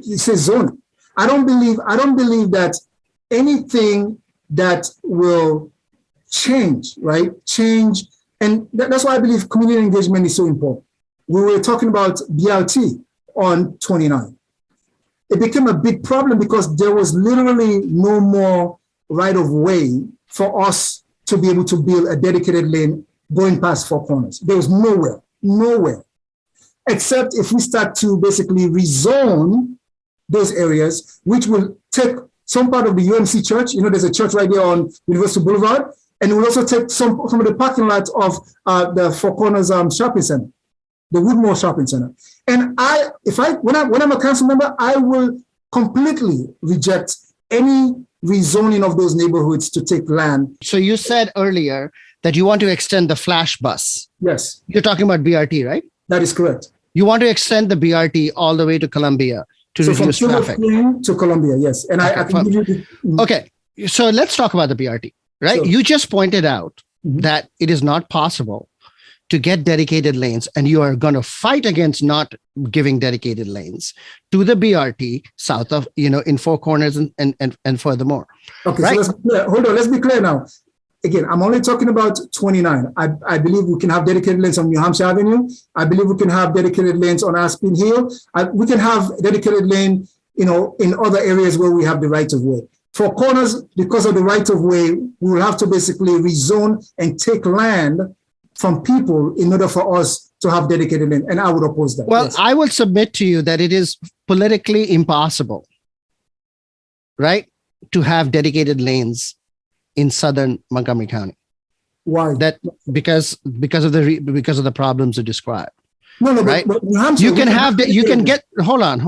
zoning. I don't believe that anything that will change, right? And that's why I believe community engagement is so important. We were talking about BRT on 29. It became a big problem because there was literally no more right of way for us to be able to build a dedicated lane going past Four Corners. There was nowhere, except if we start to basically rezone those areas, which will take some part of the UMC church. There's a church right there on University Boulevard, and it will also take some of the parking lot of the Four Corners shopping center, the Woodmore Shopping Center. And when I'm a council member, I will completely reject any rezoning of those neighborhoods to take land. So you said earlier that you want to extend the flash bus. Yes. You're talking about BRT, right? That is correct. You want to extend the BRT all the way to Columbia to reduce traffic. To Columbia, yes. And okay. I can give you okay. So let's talk about the BRT, right? Sure. You just pointed out that it is not possible to get dedicated lanes, and you are going to fight against not giving dedicated lanes to the BRT south of, in Four Corners and furthermore. Okay, right? So let's be clear now. Again, I'm only talking about 29. I believe we can have dedicated lanes on New Hampshire Avenue. I believe we can have dedicated lanes on Aspen Hill. We can have dedicated lane, in other areas where we have the right of way. Four Corners, because of the right of way, we will have to basically rezone and take land from people in order for us to have dedicated land. And I would oppose that. Well, yes. I will submit to you that it is politically impossible, right, to have dedicated lanes in southern Montgomery County. Why? That because of the problems you described. No, right? but New Hampshire, you can get hold on.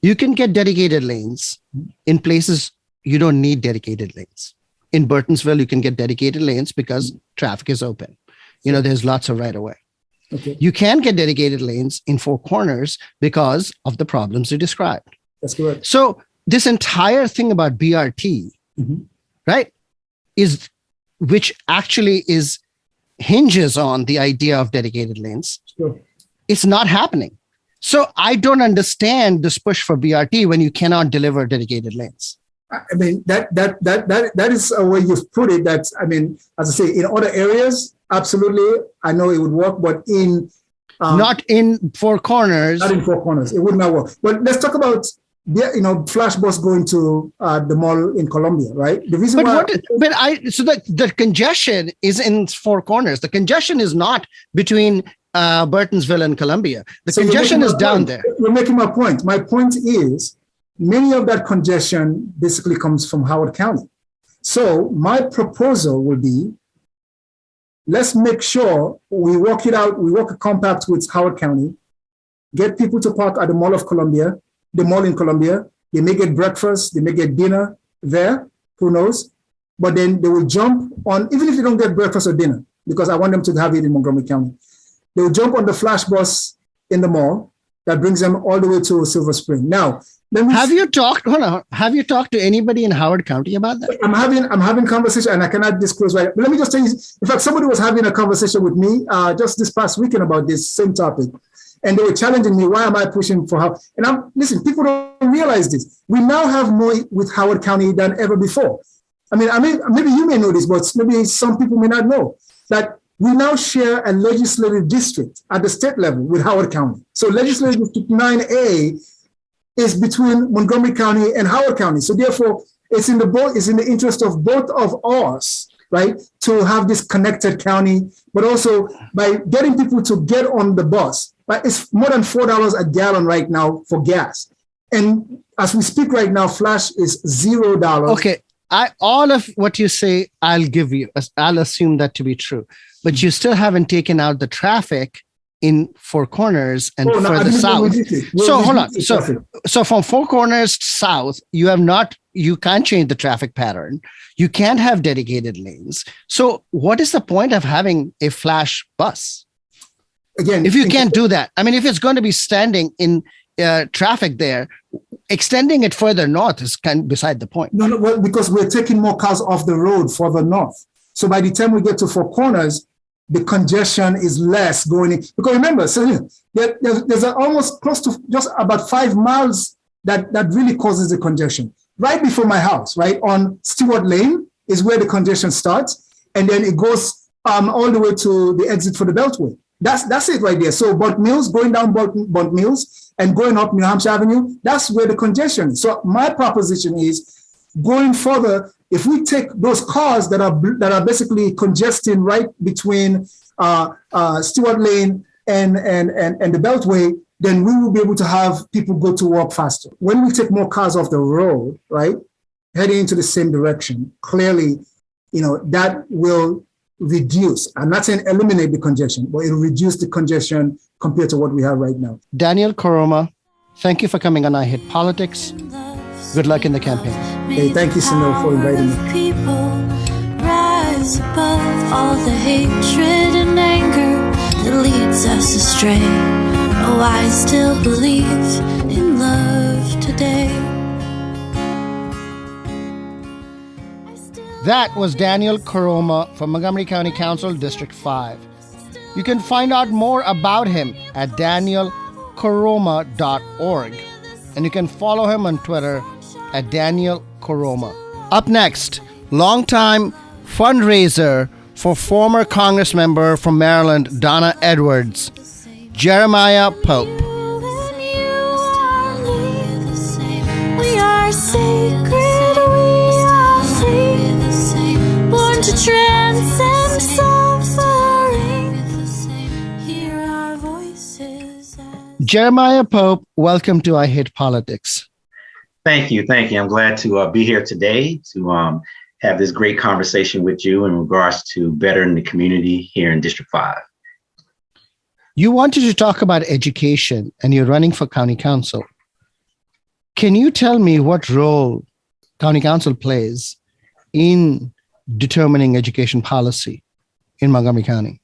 You can get dedicated lanes in places you don't need dedicated lanes. In Burtonsville, you can get dedicated lanes because traffic is open. There's lots of right of way. Okay. You can get dedicated lanes in Four Corners because of the problems you described. That's correct. So this entire thing about BRT, right, which actually hinges on the idea of dedicated lanes. Sure. It's not happening. So I don't understand this push for BRT when you cannot deliver dedicated lanes. I mean, that is a way you've put it. That, I mean, as I say, in other areas, absolutely, I know it would work, but not in Four Corners. Not in Four Corners, it would not work. But let's talk about flash bus going to the mall in Columbia, right? The reason the congestion is in Four Corners. The congestion is not between Burtonsville and Columbia. The congestion is down there. You're making my point. My point is, many of that congestion basically comes from Howard County. So my proposal would be, let's make sure we work it out. We work a compact with Howard County, get people to park at the Mall in Columbia. They may get breakfast, they may get dinner there, who knows? But then they will jump on, even if they don't get breakfast or dinner, because I want them to have it in Montgomery County. They will jump on the flash bus in the mall that brings them all the way to Silver Spring. Now, have you talked to anybody in Howard County about that? I'm having conversation, and I cannot disclose right. But let me just tell you, in fact, somebody was having a conversation with me just this past weekend about this same topic. And they were challenging me, why am I pushing for Howard? And listen, people don't realize this. We now have more with Howard County than ever before. I mean, maybe you may know this, but maybe some people may not know that we now share a legislative district at the state level with Howard County. So legislative district 9A is between Montgomery County and Howard County. So therefore, it's in the interest of both of us, right, to have this connected county, but also by getting people to get on the bus. Right? It's more than $4 a gallon right now for gas. And as we speak right now, flash is $0. Okay. All of what you say, I'll give you. I'll assume that to be true. But you still haven't taken out the traffic in Four Corners and further south. So hold on. So from Four Corners south, you can't change the traffic pattern. You can't have dedicated lanes. So what is the point of having a flash bus? Again, if you can't do that, I mean, if it's going to be standing in traffic there, extending it further north is kind of beside the point. No, well, because we're taking more cars off the road further north. So by the time we get to Four Corners, the congestion is less going in. Because remember, so there's almost close to just about 5 miles that really causes the congestion. Right before my house, right on Stewart Lane is where the congestion starts. And then it goes all the way to the exit for the Beltway. That's it right there. So Bunt Mills, going down Bunt Mills and going up New Hampshire Avenue, that's where the congestion is. So my proposition is, going further, if we take those cars that are basically congesting right between Stewart Lane and the Beltway, then we will be able to have people go to work faster. When we take more cars off the road, right, heading into the same direction, clearly, that will reduce. I'm not saying eliminate the congestion, but it will reduce the congestion compared to what we have right now. Daniel Koroma, thank you for coming on I Hate Politics. Good luck in the campaign. Hey, thank you, Sunil, for inviting me. People rise above all the hatred and anger that leads us astray. Oh, I still believe in love today. That was Daniel Koroma from Montgomery County Council District 5. You can find out more about him at danielkoroma.org. And you can follow him on Twitter at Daniel Koroma. Up next, longtime fundraiser for former Congress member from Maryland, Donna Edwards, Jeremiah Pope. We are sacred, we are free, born to transcend suffering. Hear our voices. Jeremiah Pope, welcome to I Hate Politics. Thank you. I'm glad to be here today to have this great conversation with you in regards to bettering the community here in District 5. You wanted to talk about education and you're running for county council. Can you tell me what role county council plays in determining education policy in Montgomery County?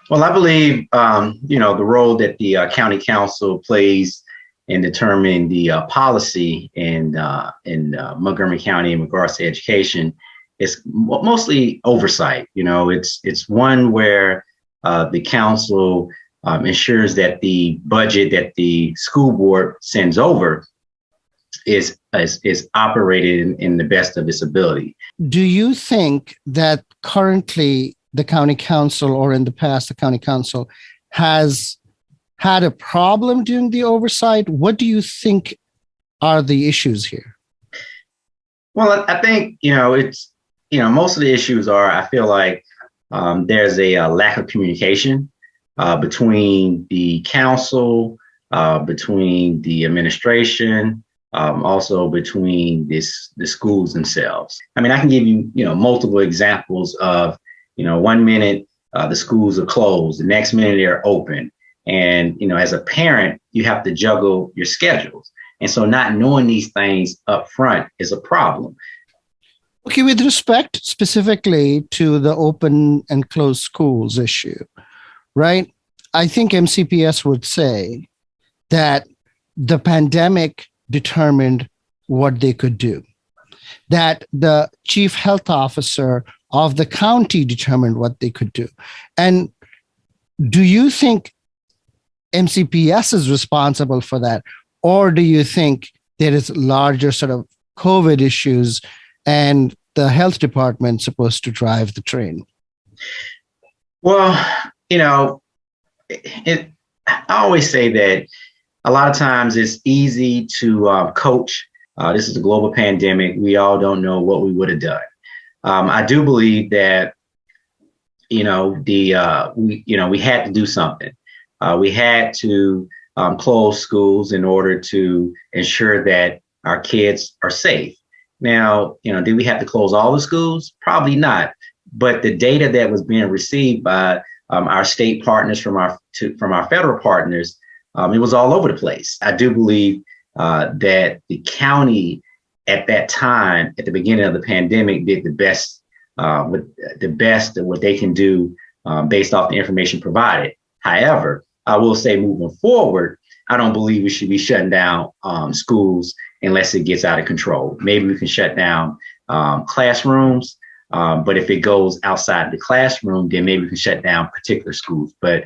Well, I believe, the role that the county council plays in determining the policy in Montgomery County in regards to education is mostly oversight. It's one where the council ensures that the budget that the school board sends over is operated in the best of its ability. Do you think that currently the county council, or in the past the county council, has had a problem doing the oversight? What do you think are the issues here? Well, I think, it's, most of the issues are, I feel like there's a lack of communication between the council, between the administration, also between the schools themselves. I mean, I can give you, multiple examples of, 1 minute the schools are closed, the next minute they're open. And, as a parent, you have to juggle your schedules. And so not knowing these things up front is a problem. Okay, with respect specifically to the open and closed schools issue, right? I think MCPS would say that the pandemic determined what they could do, that the chief health officer of the county determined what they could do. And do you think MCPS is responsible for that? Or do you think there is larger sort of COVID issues and the health department supposed to drive the train? Well, I always say that a lot of times it's easy to coach. This is a global pandemic. We all don't know what we would have done. I do believe that, we had to do something. We had to close schools in order to ensure that our kids are safe. Now, did we have to close all the schools? Probably not. But the data that was being received by our state partners from our federal partners, it was all over the place. I do believe that the county at that time, at the beginning of the pandemic, did the best of what they can do based off the information provided. However, I will say moving forward, I don't believe we should be shutting down schools unless it gets out of control. Maybe we can shut down classrooms, but if it goes outside the classroom, then maybe we can shut down particular schools. But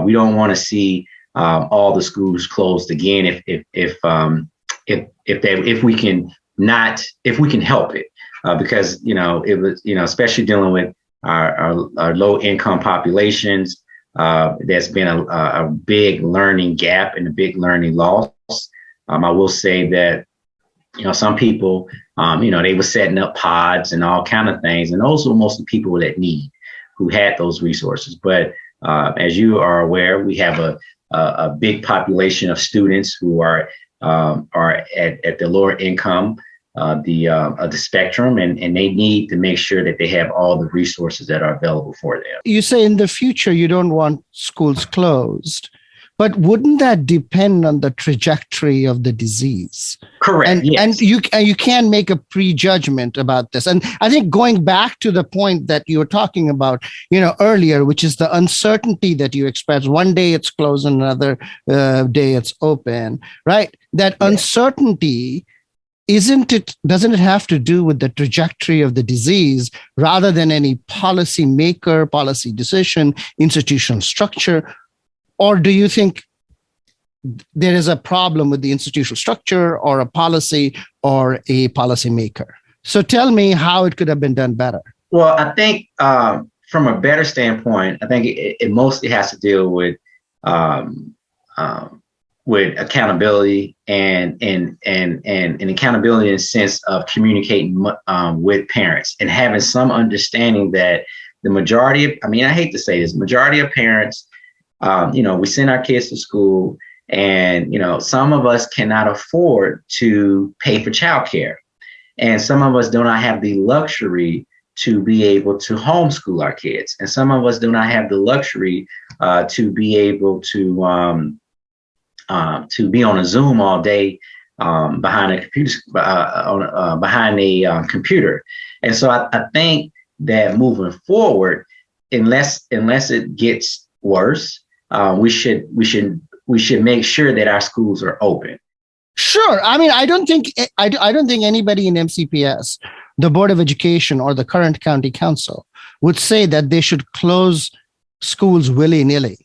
we don't want to see all the schools closed again if we can help it, because it was especially dealing with our low income populations. There's been a big learning gap and a big learning loss. I will say that some people they were setting up pods and all kind of things, and those were mostly people that who had those resources. But as you are aware, we have a big population of students who are at the lower income of the spectrum, and they need to make sure that they have all the resources that are available for them. You say in the future you don't want schools closed, but wouldn't that depend on the trajectory of the disease? Correct. And, yes. and you can make a prejudgment about this. And I think going back to the point that you were talking about, earlier, which is the uncertainty that you express. One day it's closed, and another day it's open, right? That uncertainty, doesn't it have to do with the trajectory of the disease rather than any policy maker, policy decision, institutional structure? Or do you think there is a problem with the institutional structure or a policy or a policy maker? So tell me how it could have been done better. Well, I think from a better standpoint, I think it mostly has to deal with accountability and accountability in the sense of communicating with parents and having some understanding that the majority of, I hate to say this, majority of parents, we send our kids to school, and, some of us cannot afford to pay for childcare. And some of us do not have the luxury to be able to homeschool our kids. And some of us do not have the luxury to be able to be on a Zoom all day behind a computer, behind a computer. And so I think that moving forward, unless it gets worse, we should make sure that our schools are open. Sure. I mean, I don't think anybody in MCPS, the Board of Education, or the current county council would say that they should close schools willy-nilly.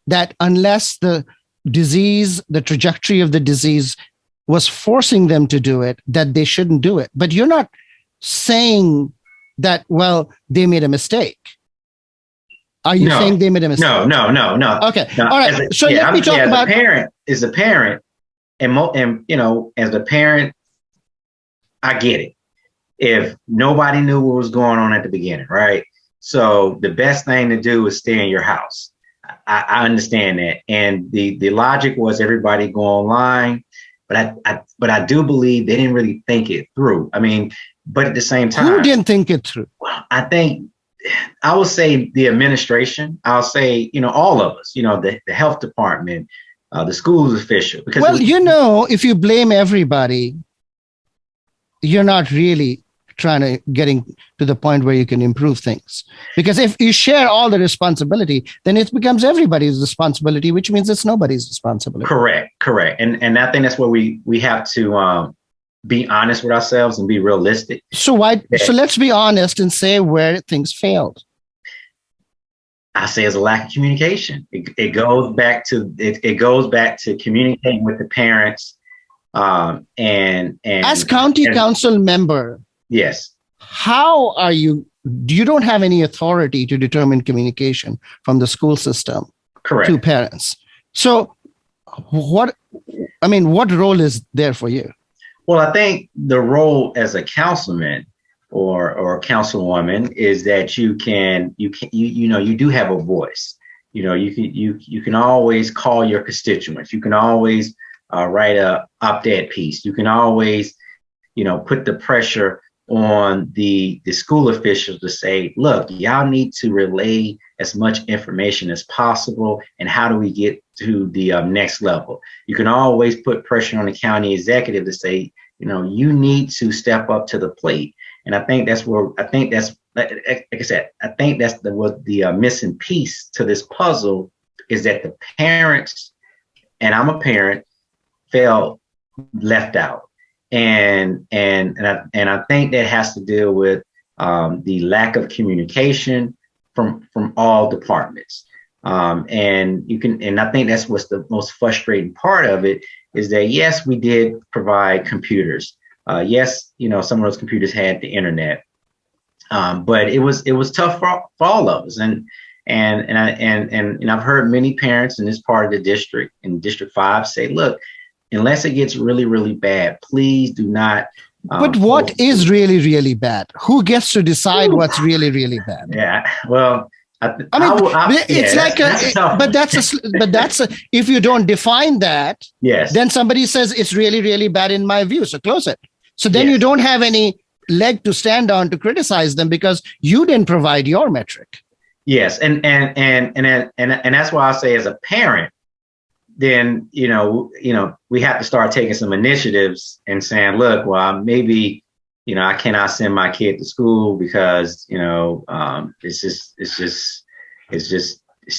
That unless the disease, the trajectory of the disease was forcing them to do it, that they shouldn't do it. But you're not saying that, well, they made a mistake. Are you saying they made a mistake? No. Okay. No. All right. Let me talk about as a parent, and you know, as a parent, I get it. If nobody knew what was going on at the beginning, right? So the best thing to do is stay in your house. I understand that, and the logic was everybody go online, but I do believe they didn't really think it through. I mean, but at the same time, who didn't think it through? I think I will say the administration. I'll say, you know, all of us. You know, the health department, the schools official. Because if you blame everybody, you're not really getting to the point where you can improve things. Because if you share all the responsibility, then it becomes everybody's responsibility, which means it's nobody's responsibility. Correct. And I think that's where we have to be honest with ourselves and be realistic. So let's be honest and say where things failed. I say it's a lack of communication. It goes back to communicating with the parents. And as county council member, yes. How are you? You don't have any authority to determine communication from the school system. Correct. To parents. So what role is there for you? Well, I think the role as a councilman or councilwoman is that you do have a voice. You know, you can always call your constituents. You can always write a op-ed piece. You can always, you know, put the pressure on the school officials to say, look, y'all need to relay as much information as possible. And how do we get to the next level? You can always put pressure on the county executive to say, you know, you need to step up to the plate. And I think that's like I said, I think that's the missing piece to this puzzle, is that the parents, and I'm a parent, felt left out. And I think that has to deal with the lack of communication from all departments. And I think that's what's the most frustrating part of it, is that yes, we did provide computers. Yes, you know, some of those computers had the internet, but it was tough for all of us. And I've heard many parents in this part of the district, in District 5, say, look, unless it gets really, really bad, please do not. But what is really, really bad? Who gets to decide what's really, really bad? Yeah, well, if you don't define that, yes, then somebody says it's really, really bad in my view, so close it. So then you don't have any leg to stand on to criticize them because you didn't provide your metric. Yes, and that's why I say, as a parent, then you know we have to start taking some initiatives and saying, look, well, maybe, you know, I cannot send my kid to school because, you know, it's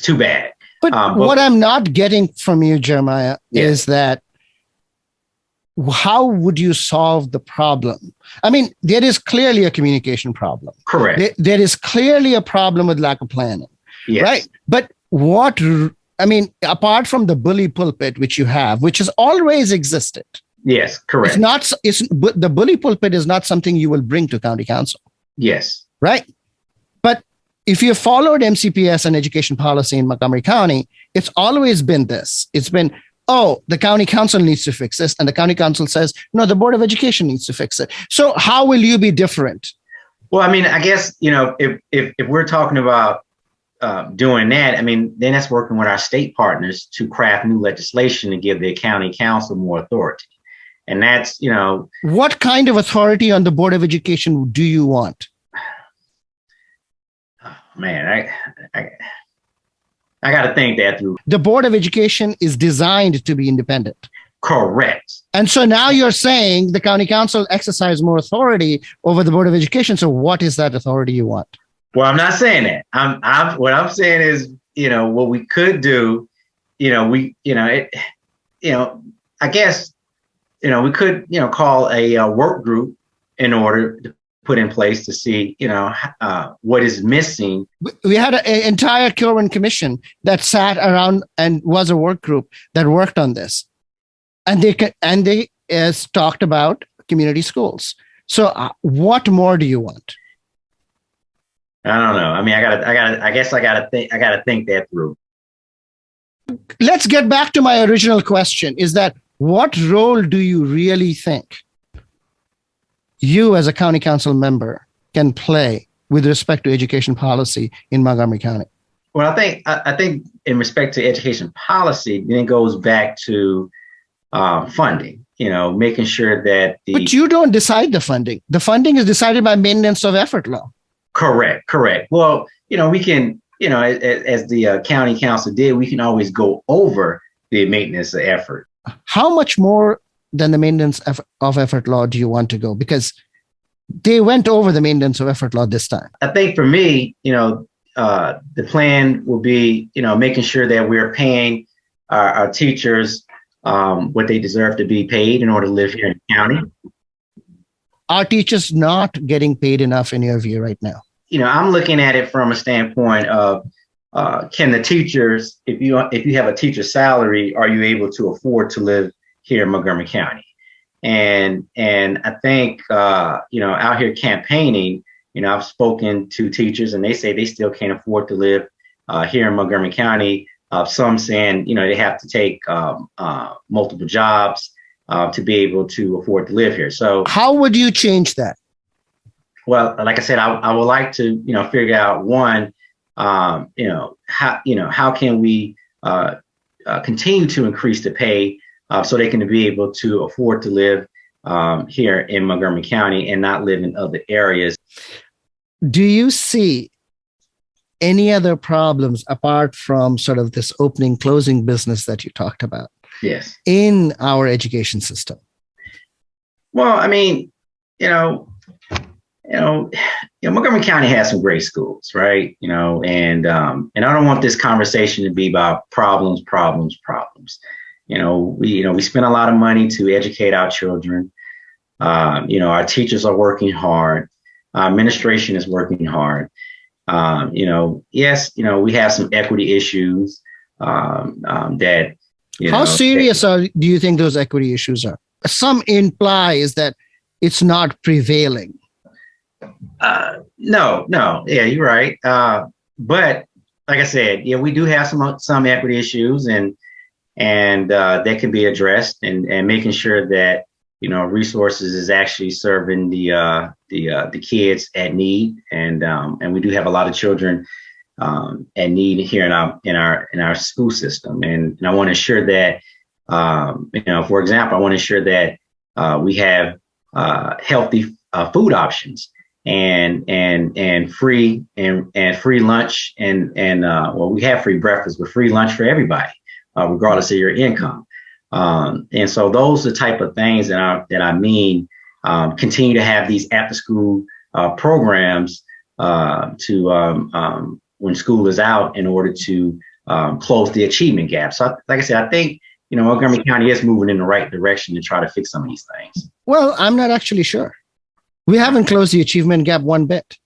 too bad. But what I'm not getting from you, Jeremiah, is that how would you solve the problem? I mean, there is clearly a communication problem. Correct. There is clearly a problem with lack of planning. Yes. Right. But apart from the bully pulpit, which you have, which has always existed. Yes, correct. The bully pulpit is not something you will bring to county council. Yes. Right. But if you followed MCPS and education policy in Montgomery County, it's always been this. It's been, the county council needs to fix this. And the county council says, no, the Board of Education needs to fix it. So how will you be different? Well, I mean, I guess, you know, if we're talking about doing that, I mean, then that's working with our state partners to craft new legislation to give the county council more authority. And that's, you know. What kind of authority on the Board of Education do you want? Oh, man, I got to think that through. The Board of Education is designed to be independent. Correct. And so now you're saying the county council exercise more authority over the Board of Education. So what is that authority you want? Well, I'm not saying that. What I'm saying is, what we could do, I guess, we could, call a work group in order to put in place to see, what is missing. We had an entire Kirwan commission that sat around and was a work group that worked on this. And they talked about community schools. So what more do you want? I don't know. I mean, I guess I gotta think that through. Let's get back to my original question, is that what role do you really think you as a county council member can play with respect to education policy in Montgomery County? Well, I think in respect to education policy, then it goes back to funding, making sure that But you don't decide the funding. The funding is decided by maintenance of effort law. Correct. Well, we can, as the county council did, we can always go over the maintenance of effort. How much more than the maintenance of effort law do you want to go? Because they went over the maintenance of effort law this time. I think for me, the plan will be, making sure that we're paying our teachers what they deserve to be paid in order to live here in the county. Are teachers not getting paid enough in your view right now? I'm looking at it from a standpoint of can the teachers, if you have a teacher salary, are you able to afford to live here in Montgomery County? And I think out here campaigning, I've spoken to teachers and they say they still can't afford to live here in Montgomery County. Some saying they have to take multiple jobs to be able to afford to live here. So how would you change that? Well, like I said, I would like to, figure out one, how can we continue to increase the pay so they can be able to afford to live here in Montgomery County and not live in other areas. Do you see any other problems apart from sort of this opening closing business that you talked about? Yes. In our education system? Well, I mean, Montgomery County has some great schools, right? And I don't want this conversation to be about problems. We spend a lot of money to educate our children. Our teachers are working hard. Our administration is working hard. Yes, we have some equity issues that. How serious do you think those equity issues are? Some implies that it's not prevailing. No. Yeah, you're right. But like I said, we do have some equity issues and that can be addressed and making sure that, resources is actually serving the kids at need. And we do have a lot of children at need here in our school system. And I want to ensure that, for example, I want to ensure that we have healthy food options and free lunch and we have free breakfast with free lunch for everybody, regardless of your income. And so those are the type of things that I mean, continue to have these after school programs to when school is out in order to close the achievement gap. So like I said, I think, Montgomery County is moving in the right direction to try to fix some of these things. Well, I'm not actually sure. We haven't closed the achievement gap one bit.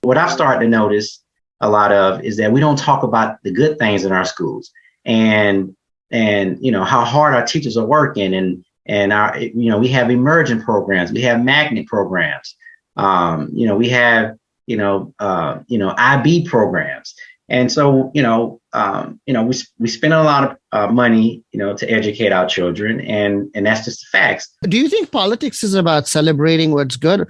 What I've started to notice a lot of is that we don't talk about the good things in our schools and how hard our teachers are working and our, we have emergent programs, we have magnet programs, we have, IB programs. And so, we spend a lot of money, to educate our children and that's just the facts. Do you think politics is about celebrating what's good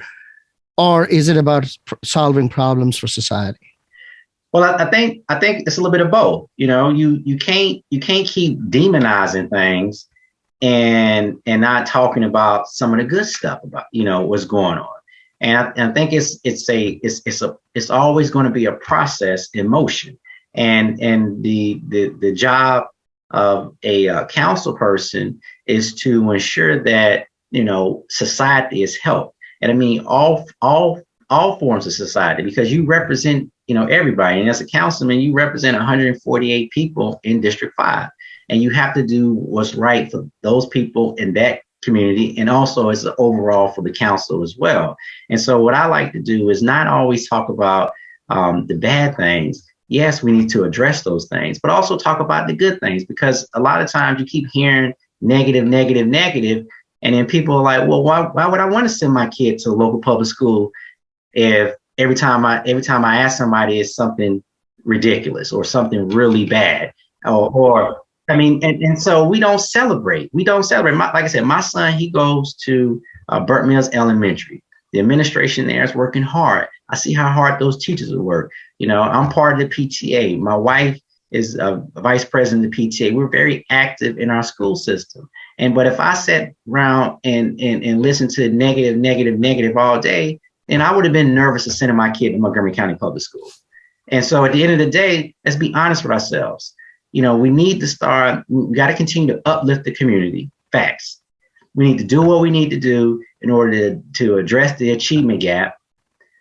or is it about solving problems for society? Well, I think it's a little bit of both. You can't keep demonizing things and not talking about some of the good stuff about, what's going on. And I think it's always going to be a process in motion. And the job of a council person is to ensure that, society is helped. And I mean, all forms of society, because you represent, everybody. And as a councilman, you represent 148 people in District 5. And you have to do what's right for those people in that community, and also as overall for the council as well. And so what I like to do is not always talk about the bad things. Yes, we need to address those things, but also talk about the good things, because a lot of times you keep hearing negative, negative, negative. And then people are like, well, why would I want to send my kid to a local public school if every time I ask somebody it's something ridiculous or something really bad, or I mean, and so we don't celebrate. Like I said, my son, he goes to Burt Mills Elementary. The administration there is working hard. I see how hard those teachers work. I'm part of the PTA. My wife is vice president of the PTA. We're very active in our school system. But if I sat around and listened to negative all day, then I would have been nervous of sending my kid to Montgomery County Public School. And so at the end of the day, let's be honest with ourselves. We need to start, we got to continue to uplift the community. Facts. We need to do what we need to do in order to address the achievement gap.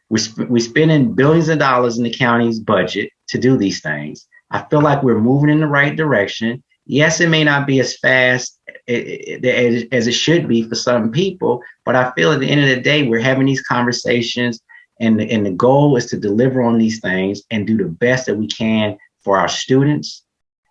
We're spending billions of dollars in the county's budget to do these things. I feel like we're moving in the right direction. Yes, it may not be as fast as it should be for some people, but I feel at the end of the day, we're having these conversations, and the goal is to deliver on these things and do the best that we can for our students.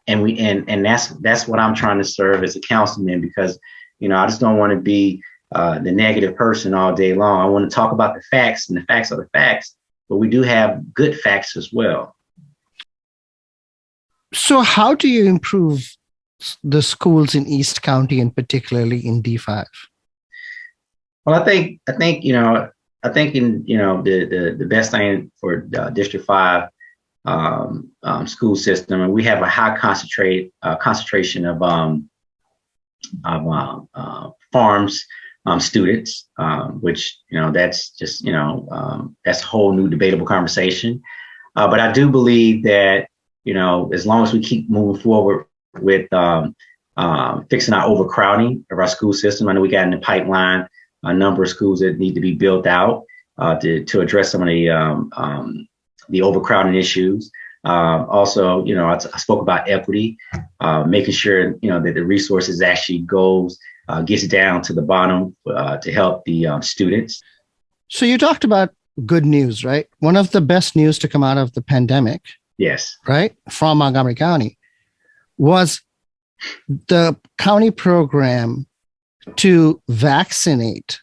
And that's what I'm trying to serve as a councilman, because, I just don't want to be the negative person all day long. I want to talk about the facts, and the facts are the facts, but we do have good facts as well. So how do you improve the schools in East County, and particularly in D5? Well, I think in the best thing for District 5 school system, and we have a high concentration of farms students, which that's just that's a whole new debatable conversation. But I do believe that as long as we keep moving forward with fixing our overcrowding of our school system, I know we got in the pipeline a number of schools that need to be built out to address some of the overcrowding issues. Also, I spoke about equity, making sure that the resources actually gets down to the bottom to help the students. So you talked about good news, right? One of the best news to come out of the pandemic, yes, right, from Montgomery County was the county program to vaccinate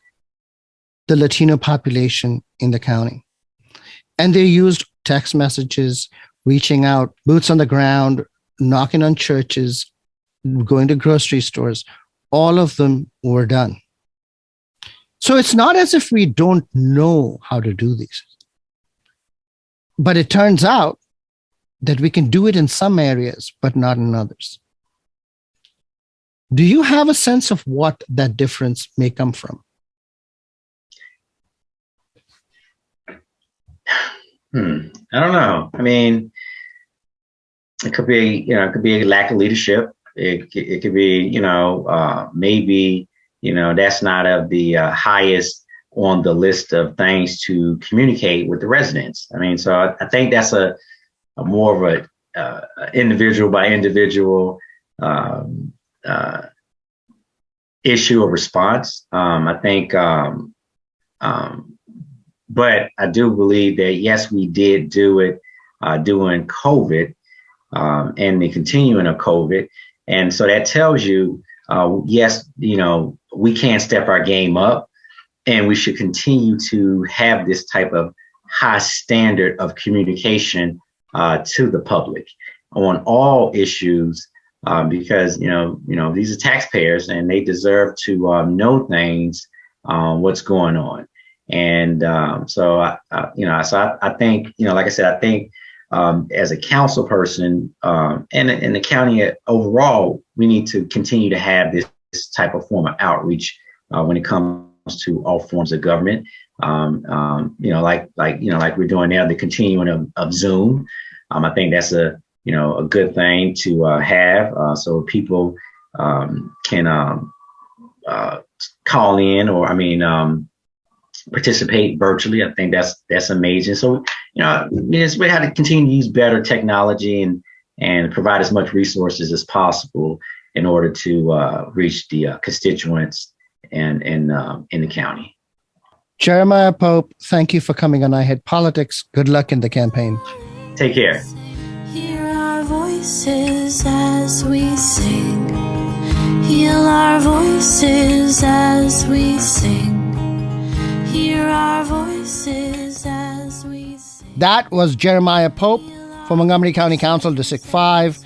the Latino population in the county. And they used text messages, reaching out, boots on the ground, knocking on churches, going to grocery stores. All of them were done. So it's not as if we don't know how to do these. But it turns out that we can do it in some areas, but not in others. Do you have a sense of what that difference may come from? I don't know. I mean, it could be, it could be a lack of leadership. It could be, maybe, that's not of the highest on the list of things to communicate with the residents. I mean, so I think that's a more of a individual by individual issue of response. I think, but I do believe that, yes, we did do it during COVID and the continuing of COVID. And so that tells you, yes, we can step our game up, and we should continue to have this type of high standard of communication to the public on all issues, because, these are taxpayers and they deserve to know things, what's going on. And so I think, like I said, I think as a council person and the county overall, we need to continue to have this type of form of outreach when it comes to all forms of government. Like we're doing now, the continuing of Zoom. I think that's a a good thing to have, so people can call in, or participate virtually. I think that's amazing. So we have to continue to use better technology and provide as much resources as possible in order to reach the constituents and in the county. Jeremiah Pope, thank you for coming on I Hate Politics. Good luck in the campaign. Take care. Hear our voices as we sing. Heal our voices as we sing. Hear our voices as we sing. That was Jeremiah Pope from Montgomery County Council District 5.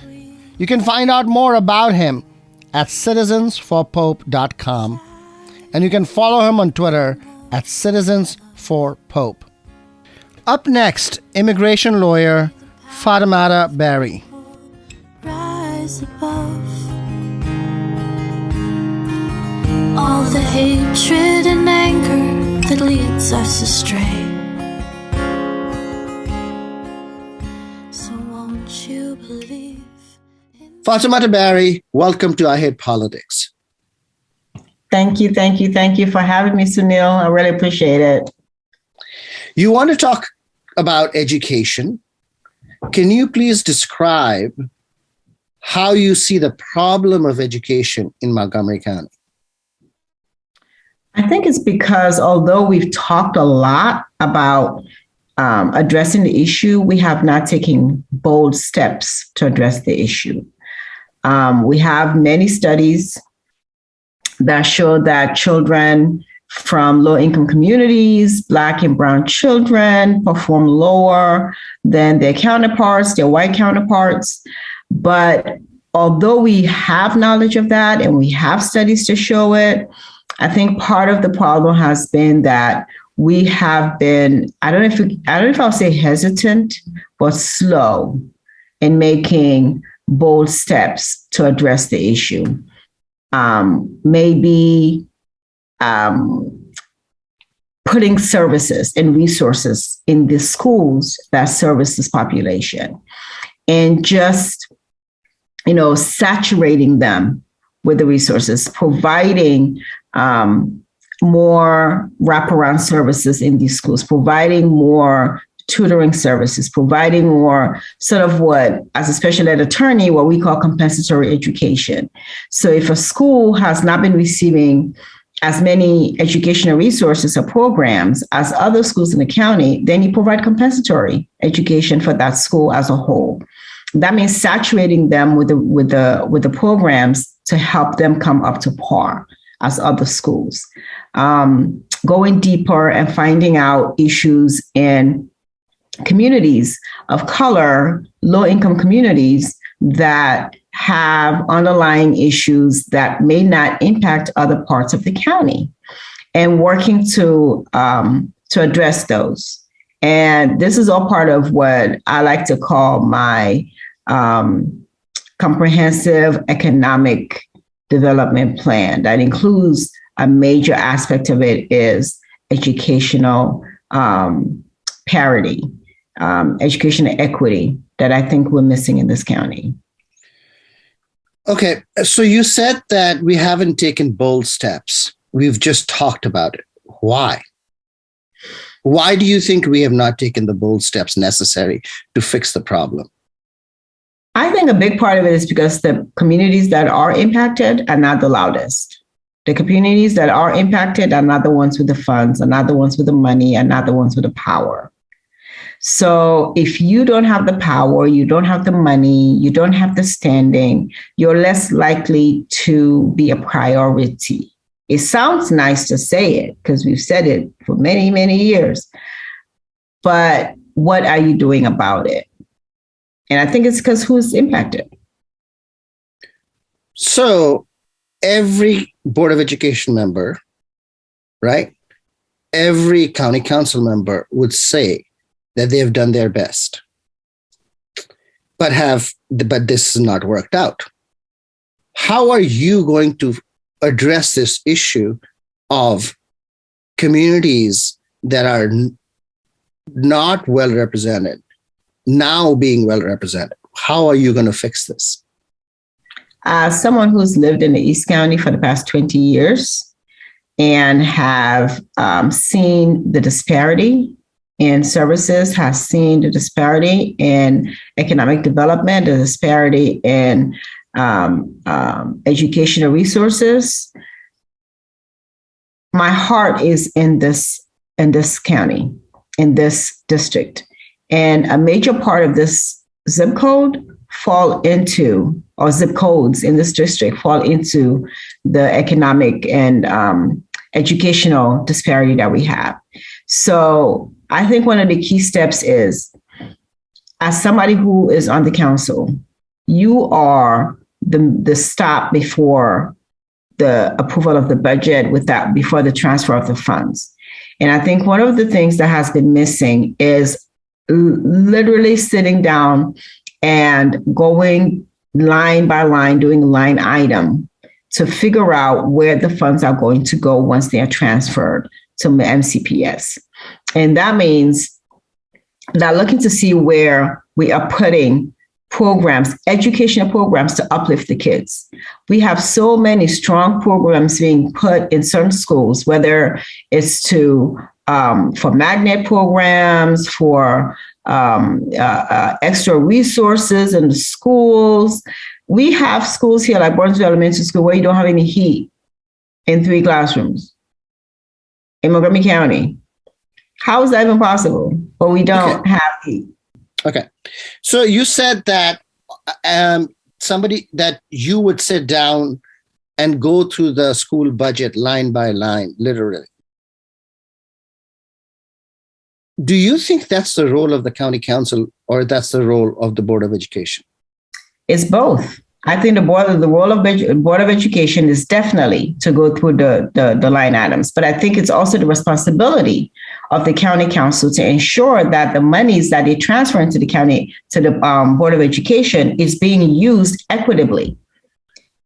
You can find out more about him at citizensforpope.com. And you can follow him on Twitter at citizensforpope. Up next, immigration lawyer Fatmata Barrie. Rise above all the hatred and anger that leads us astray. So won't you believe in Fatmata Barrie, welcome to I Hate Politics. Thank you for having me, Sunil. I really appreciate it. You want to talk about education. Can you please describe how you see the problem of education in Montgomery County? I think it's because although we've talked a lot about addressing the issue, we have not taken bold steps to address the issue. We have many studies that show that children from low-income communities, Black and Brown children, perform lower than their counterparts, their white counterparts. But although we have knowledge of that and we have studies to show it, I think part of the problem has been that we have been, I don't know if I'll say hesitant, but slow in making bold steps to address the issue. Maybe putting services and resources in the schools that service this population, and just, saturating them with the resources, providing more wraparound services in these schools, providing more tutoring services, providing more sort of what, as a special ed attorney, what we call compensatory education. So if a school has not been receiving as many educational resources or programs as other schools in the county, then you provide compensatory education for that school as a whole. That means saturating them with the programs to help them come up to par as other schools. Going deeper and finding out issues in communities of color, low-income communities that have underlying issues that may not impact other parts of the county, and working to address those. And this is all part of what I like to call my comprehensive economic development plan. That includes a major aspect of it is educational parity, educational equity that I think we're missing in this county. Okay, so you said that we haven't taken bold steps. We've just talked about it. Why? Why do you think we have not taken the bold steps necessary to fix the problem? I think a big part of it is because the communities that are impacted are not the loudest. The communities that are impacted are not the ones with the funds, are not the ones with the money, are not the ones with the power. So if you don't have the power, you don't have the money, you don't have the standing, you're less likely to be a priority. It sounds nice to say it because we've said it for many, many years. But what are you doing about it? And I think it's because who's impacted. So every Board of Education member, right? Every county council member would say that they have done their best, but this has not worked out. How are you going to address this issue of communities that are not well represented now being well represented? how are you going to fix this? As someone who's lived in the East County for the past 20 years and have seen the disparity in services, has seen the disparity in economic development, the disparity in educational resources, my heart is in this county, in this district. And a major part of this zip code zip codes in this district fall into the economic and educational disparity that we have. So I think one of the key steps is, as somebody who is on the council, you are the stop before the approval of the budget before the transfer of the funds. And I think one of the things that has been missing is literally sitting down and going line by line, doing line item to figure out where the funds are going to go once they are transferred to the MCPS. And that means that looking to see where we are putting programs, educational programs to uplift the kids. We have so many strong programs being put in certain schools, whether it's for magnet programs, for extra resources in the schools. We have schools here like Burtonsville Elementary School where you don't have any heat in 3 classrooms in Montgomery County. How is that even possible? But we don't have heat. Okay. So you said that somebody that you would sit down and go through the school budget line by line, literally. Do you think that's the role of the county council or that's the role of the Board of Education? It's both. I think the role of Board of Education is definitely to go through the line items, but I think it's also the responsibility of the county council to ensure that the monies that they transfer into the county to the Board of Education is being used equitably.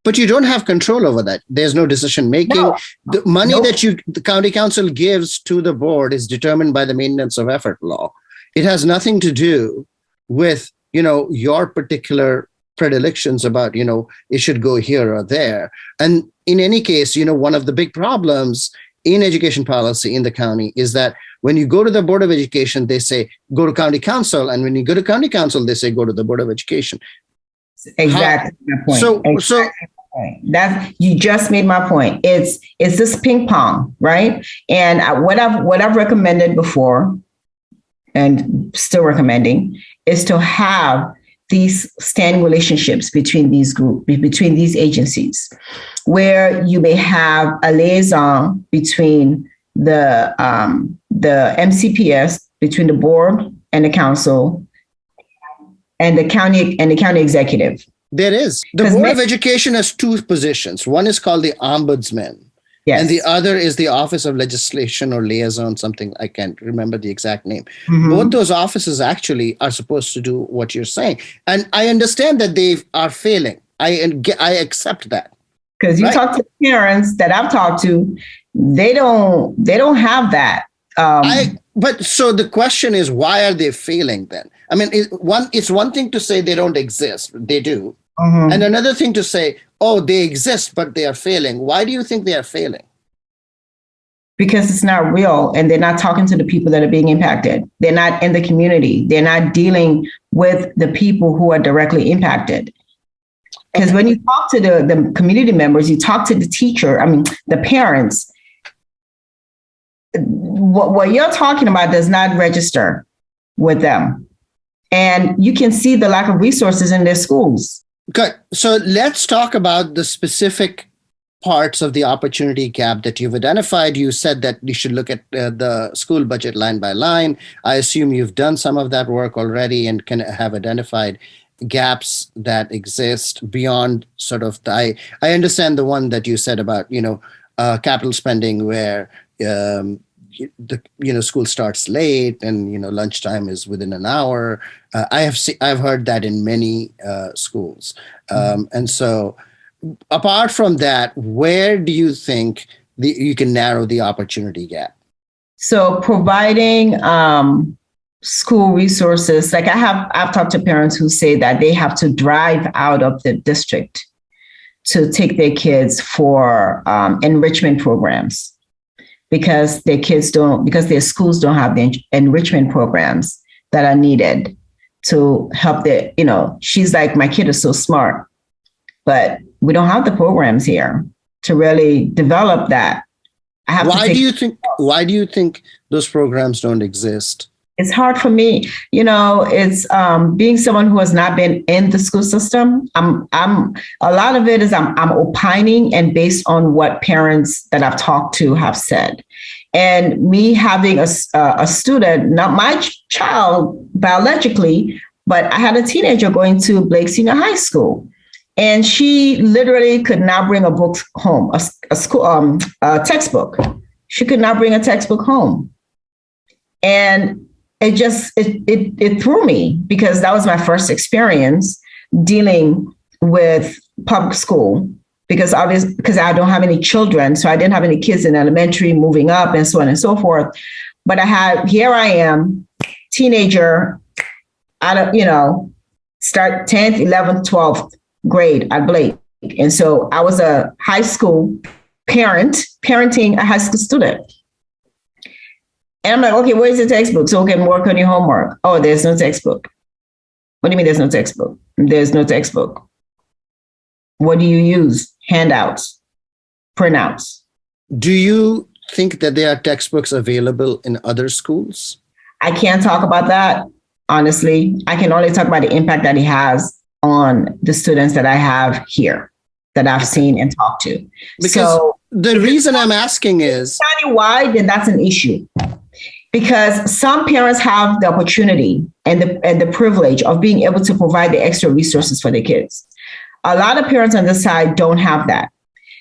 But you don't have control over that. There's no decision making. No. The money that the county council gives to the board is determined by the maintenance of effort law. It has nothing to do with, your particular predilections about, it should go here or there. And in any case, one of the big problems in education policy in the county is that when you go to the Board of Education, they say, go to county council. And when you go to county council, they say, go to the Board of Education. Exactly my point. So that you just made my point. It's this ping pong, right? And what I've recommended before, and still recommending, is to have these standing relationships between these agencies, where you may have a liaison between the MCPS, between the board and the council, and the county executive. There is. The Board of Education has 2 positions. One is called the Ombudsman. Yes. And the other is the Office of Legislation or Liaison, something I can't remember the exact name. Mm-hmm. Both those offices actually are supposed to do what you're saying. And I understand that they are failing. I accept that. Because you talk to parents that I've talked to, they don't have that. But so the question is, why are they failing then? I mean, it's one thing to say they don't exist. They do. Mm-hmm. And another thing to say, they exist, but they are failing. Why do you think they are failing? Because it's not real and they're not talking to the people that are being impacted. They're not in the community. They're not dealing with the people who are directly impacted. Because when you talk to the community members, you talk to the the parents, what you're talking about does not register with them. And you can see the lack of resources in their schools. Good. So let's talk about the specific parts of the opportunity gap that you've identified. You said that you should look at the school budget line by line. I assume you've done some of that work already and can have identified gaps that exist beyond sort of I understand the one that you said about, capital spending where school starts late and lunchtime is within an hour. I've heard that in many schools, and so apart from that, where do you think you can narrow the opportunity gap? So providing school resources. Like I've talked to parents who say that they have to drive out of the district to take their kids for enrichment programs because their schools don't have the enrichment programs that are needed to help she's like, my kid is so smart, but we don't have the programs here to really develop that. Why do you think those programs don't exist? It's hard for me. It's being someone who has not been in the school system. I'm a lot of it is I'm opining and based on what parents that I've talked to have said. And me having a student, not my child biologically, but I had a teenager going to Blake Senior High School. And she literally could not bring a book home, a textbook. She could not bring a textbook home. And it threw me because that was my first experience dealing with public school because I don't have any children. So I didn't have any kids in elementary moving up and so on and so forth. But here I am, teenager, start 10th, 11th, 12th grade at Blake. And so I was a high school parenting a high school student. And I'm like, okay, where's the textbook? So we can work on your homework. Oh, there's no textbook. What do you mean there's no textbook? There's no textbook. What do you use? Handouts, printouts. Do you think that there are textbooks available in other schools? I can't talk about that, honestly. I can only talk about the impact that it has on the students that I have here, that I've seen and talked to. Because the reason I'm asking is countywide, then that's an issue. Because some parents have the opportunity and the privilege of being able to provide the extra resources for their kids. A lot of parents on this side don't have that.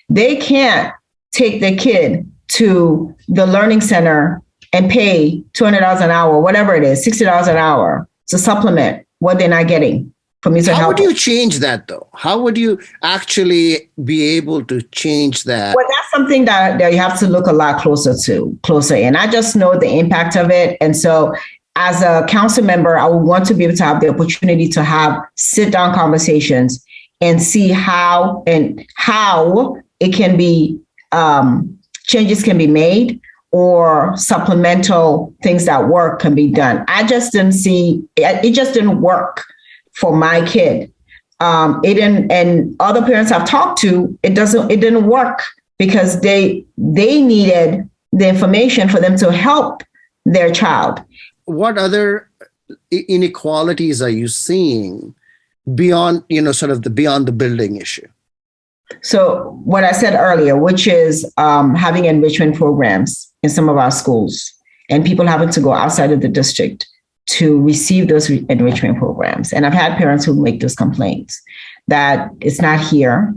They can't take their kid to the learning center and pay $200 an hour, whatever it is, $60 an hour to supplement what they're not getting from you. How would you change that, though? How would you actually be able to change that? Well, that's something that you have to look a lot closer in. I just know the impact of it. And so as a council member, I would want to be able to have the opportunity to have sit-down conversations and see how it can be, changes can be made or supplemental things that work can be done. I just didn't see, it just didn't work for my kid. It didn't, and other parents I've talked to, it didn't work because they needed the information for them to help their child. What other inequalities are you seeing beyond, beyond the building issue? So what I said earlier, which is having enrichment programs in some of our schools and people having to go outside of the district to receive those enrichment programs. And I've had parents who make those complaints that it's not here.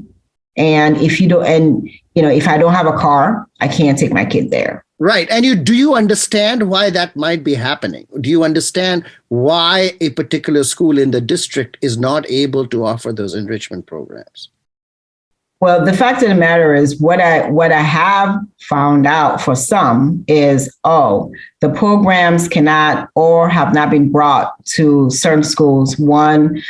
And if I don't have a car, I can't take my kid there. Right. And do you understand why that might be happening? Do you understand why a particular school in the district is not able to offer those enrichment programs? Well, the fact of the matter is what I have found out for some is, the programs cannot or have not been brought to certain schools. One,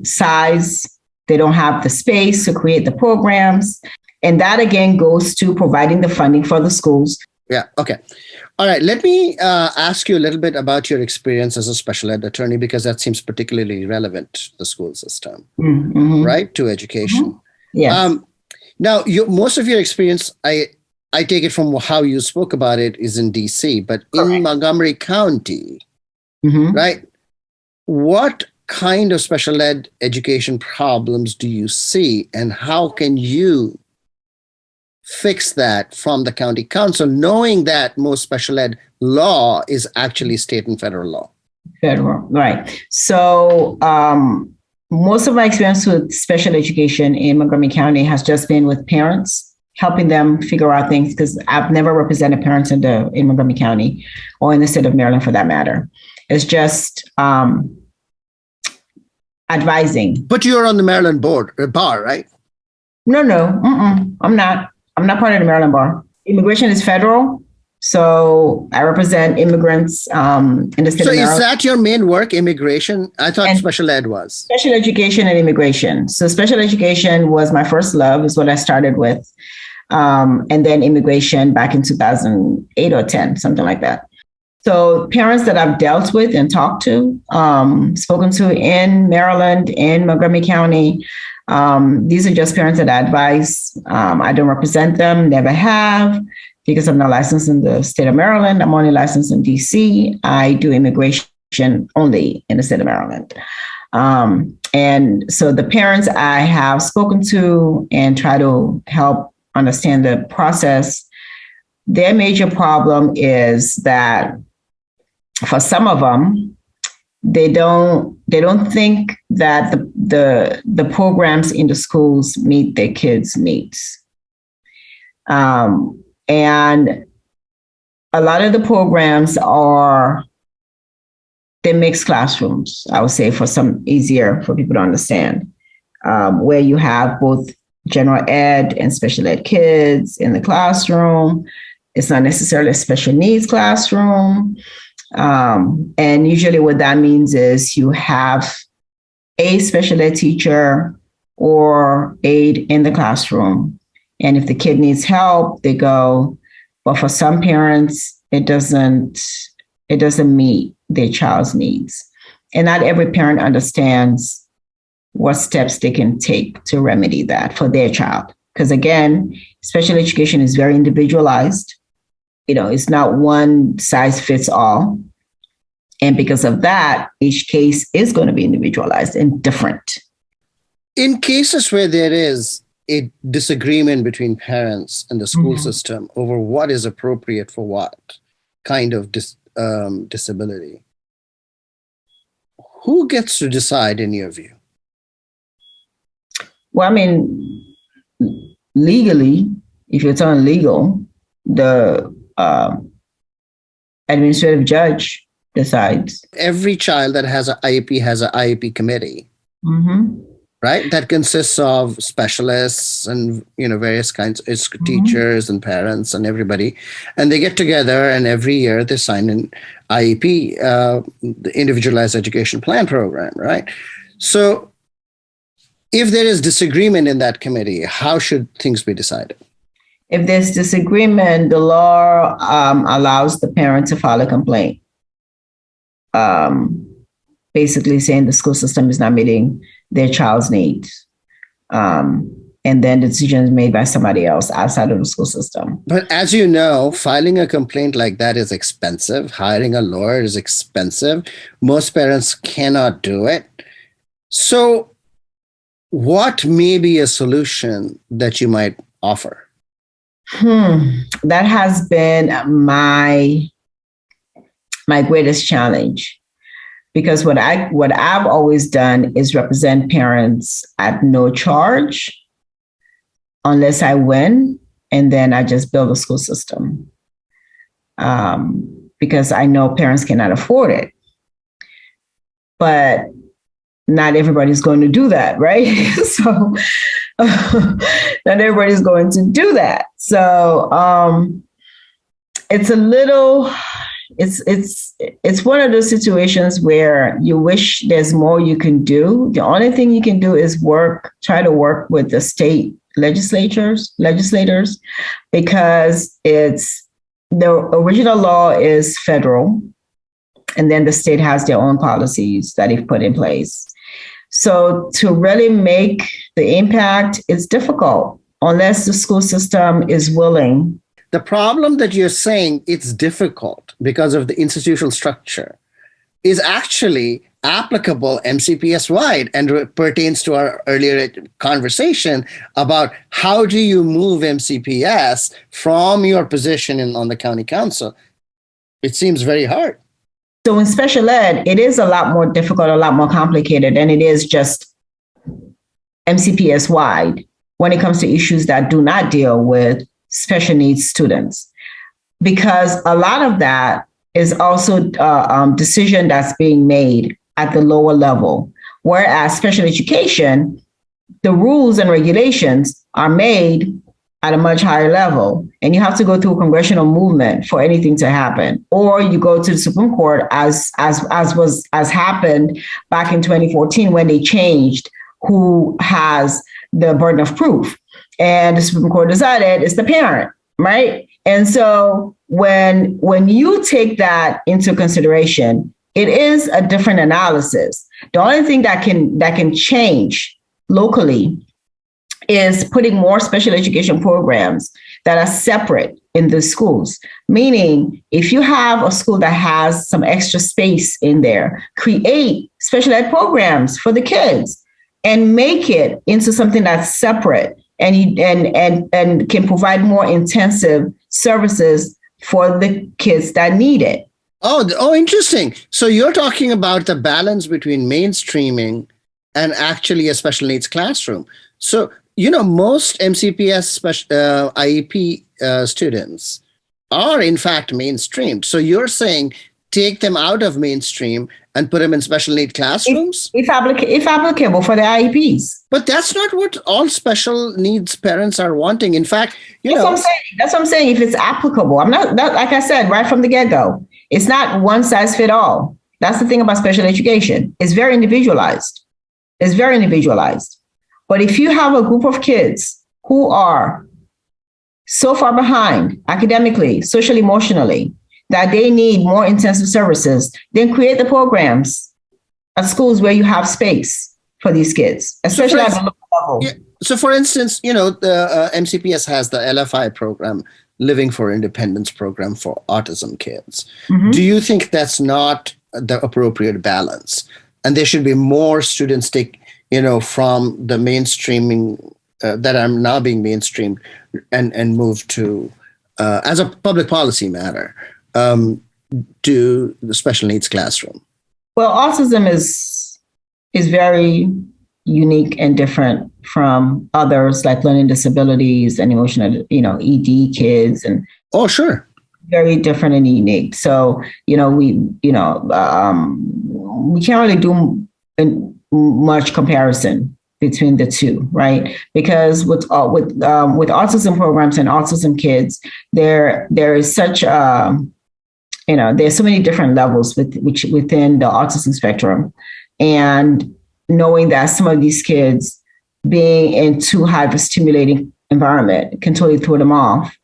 size, they don't have the space to create the programs. And that again goes to providing the funding for the schools. Yeah. Okay. All right. Let me ask you a little bit about your experience as a special ed attorney, because that seems particularly relevant to the school system, right? To education. Mm-hmm. Yes. Now, most of your experience, I take it from how you spoke about it, is in DC, but in Montgomery County, right? What kind of special ed education problems do you see, and how can you fix that from the county council, knowing that most special ed law is actually state and federal law? Federal, right. So most of my experience with special education in Montgomery County has just been with parents, helping them figure out things, because I've never represented parents in Montgomery County or in the state of Maryland for that matter. It's just advising. But you're on the Maryland bar, right? No, I'm not. I'm not part of the Maryland bar. Immigration is federal. So I represent immigrants in the state So of Maryland. is that your main work, immigration? I thought And special ed was. Special education and immigration. So special education was my first love, is what I started with. And then immigration back in 2008 or 10, something like that. So parents that I've dealt with and talked to, spoken to in Maryland, in Montgomery County, these are just parents that I advise. I don't represent them, never have, because I'm not licensed in the state of Maryland. I'm only licensed in DC. I do immigration only in the state of Maryland. And so the parents I have spoken to and try to help understand the process, their major problem is that for some of them, they don't think that the programs in the schools meet their kids' needs. And a lot of the programs they mix classrooms, I would say, for some easier for people to understand, where you have both general ed and special ed kids in the classroom. It's not necessarily a special needs classroom. And usually what that means is you have a special ed teacher or aide in the classroom. And if the kid needs help, they go. But for some parents, it doesn't meet their child's needs. And not every parent understands what steps they can take to remedy that for their child. Because again, special education is very individualized. It's not one size fits all. And because of that, each case is going to be individualized and different. In cases where there is a disagreement between parents and the school system over what is appropriate for what kind of disability, who gets to decide in your view? Well, I mean, legally, if you're talking legal, the administrative judge decides. Every child that has an IEP has an IEP committee, right? That consists of specialists and various kinds of teachers and parents and everybody, and they get together and every year they sign an IEP, the Individualized Education Plan program, right? So, if there is disagreement in that committee, how should things be decided? If there's disagreement, the law allows the parent to file a complaint, basically saying the school system is not meeting their child's needs. And then the decision is made by somebody else outside of the school system. But as you know, filing a complaint like that is expensive. Hiring a lawyer is expensive. Most parents cannot do it. So what may be a solution that you might offer? That has been my greatest challenge, because what I've always done is represent parents at no charge unless I win, and then I just build a school system, because I know parents cannot afford it. But not everybody's going to do that, right? So not everybody's going to do that. So it's a little, it's one of those situations where you wish there's more you can do. The only thing you can do is try to work with the state legislators, because the original law is federal, and then the state has their own policies that they've put in place. So to really make the impact, it's difficult unless the school system is willing. The problem that you're saying it's difficult because of the institutional structure is actually applicable MCPS wide and pertains to our earlier conversation about how do you move MCPS from your position on the county council. It seems very hard. So in special ed, it is a lot more difficult, a lot more complicated than it is just MCPS wide when it comes to issues that do not deal with special needs students, because a lot of that is also a decision that's being made at the lower level, whereas special education, the rules and regulations are made at a much higher level, and you have to go through a congressional movement for anything to happen, or you go to the Supreme Court, as happened back in 2014 when they changed who has the burden of proof, and the Supreme Court decided it's the parent, right? And so when you take that into consideration, it is a different analysis. The only thing that can change locally is putting more special education programs that are separate in the schools. Meaning, if you have a school that has some extra space in there, create special ed programs for the kids and make it into something that's separate and can provide more intensive services for the kids that need it. Oh, interesting. So you're talking about the balance between mainstreaming and actually a special needs classroom. So, most MCPS IEP students are in fact mainstreamed. So you're saying take them out of mainstream and put them in special need classrooms? If applicable for the IEPs. But that's not what all special needs parents are wanting. In fact, That's what I'm saying. If it's applicable, I'm not, like I said, right from the get-go, it's not one size fit all. That's the thing about special education. It's very individualized. But if you have a group of kids who are so far behind academically, socially, emotionally, that they need more intensive services, then create the programs at schools where you have space for these kids, especially at the local level. Yeah. So for instance, the MCPS has the LFI program, Living for Independence program for autism kids. Mm-hmm. Do you think that's not the appropriate balance? And there should be more students from the mainstreaming that are now being mainstreamed and move to, as a public policy matter, to the special needs classroom? Well, autism is very unique and different from others like learning disabilities and emotional, ED kids and. Oh, sure. Very different and unique. So, we can't really do much comparison between the two, right? Because with autism programs and autism kids, there is such there's so many different levels within the autism spectrum, and knowing that some of these kids being in too high of a stimulating environment can totally throw them off,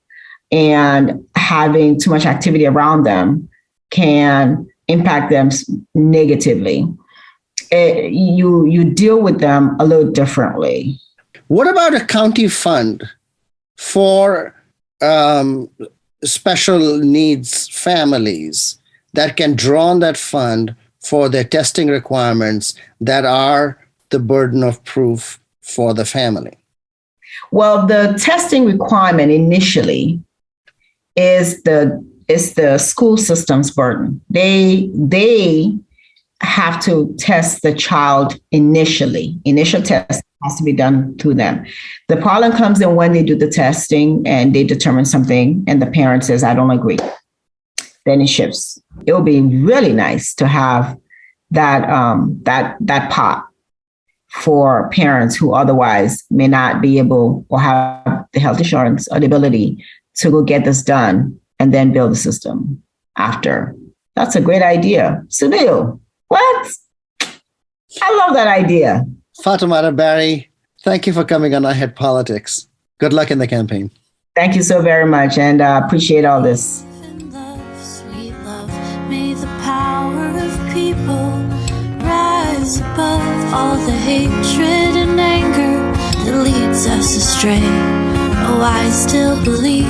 and having too much activity around them can impact them negatively. You deal with them a little differently. What about a county fund for special needs families that can draw on that fund for their testing requirements that are the burden of proof for the family? Well, the testing requirement initially is the school system's burden. They have to test the child initially. Initial test has to be done through them. The problem comes in when they do the testing and they determine something and the parent says, I don't agree. Then it shifts. It would be really nice to have that pot for parents who otherwise may not be able or have the health insurance or the ability to go get this done and then build the system after. That's a great idea. Sunil, what? I love that idea. Fatmata Barrie, thank you for coming on iHead Politics. Good luck in the campaign. Thank you so very much, and appreciate all this. Sweet love, may the power of people rise above all the hatred and anger that leads us astray. Oh, I still believe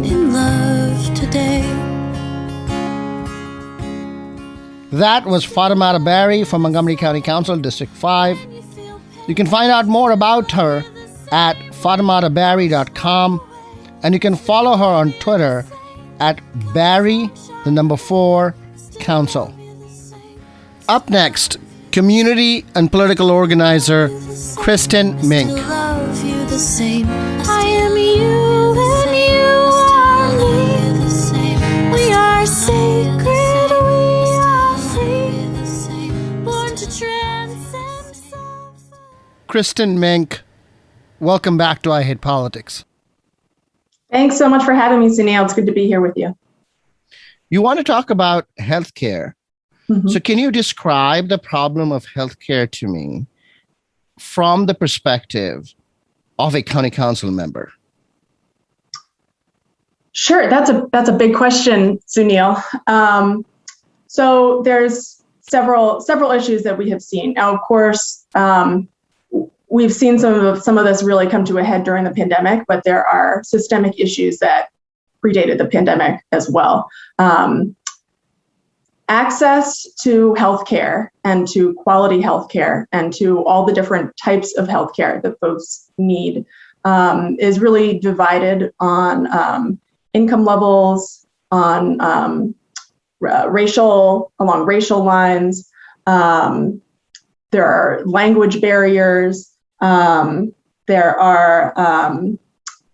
in love today. That was Fatmata Barrie from Montgomery County Council, District 5. You can find out more about her at fatmatabarrie.com, and you can follow her on Twitter at Barrie4 Council. Up next, community and political organizer Kristin Mink. Love you the same. I am you and you are me. We are sacred. Kristin Mink, welcome back to iHead Politics. Thanks so much for having me, Sunil. It's good to be here with you. You want to talk about healthcare. Mm-hmm. So can you describe the problem of healthcare to me from the perspective of a county council member? Sure, that's a big question, Sunil. So there's several issues that we have seen. Now, of course, we've seen some of this really come to a head during the pandemic, but there are systemic issues that predated the pandemic as well. Access to healthcare and to quality healthcare and to all the different types of healthcare that folks need is really divided on income levels, on along racial lines. There are language barriers. There are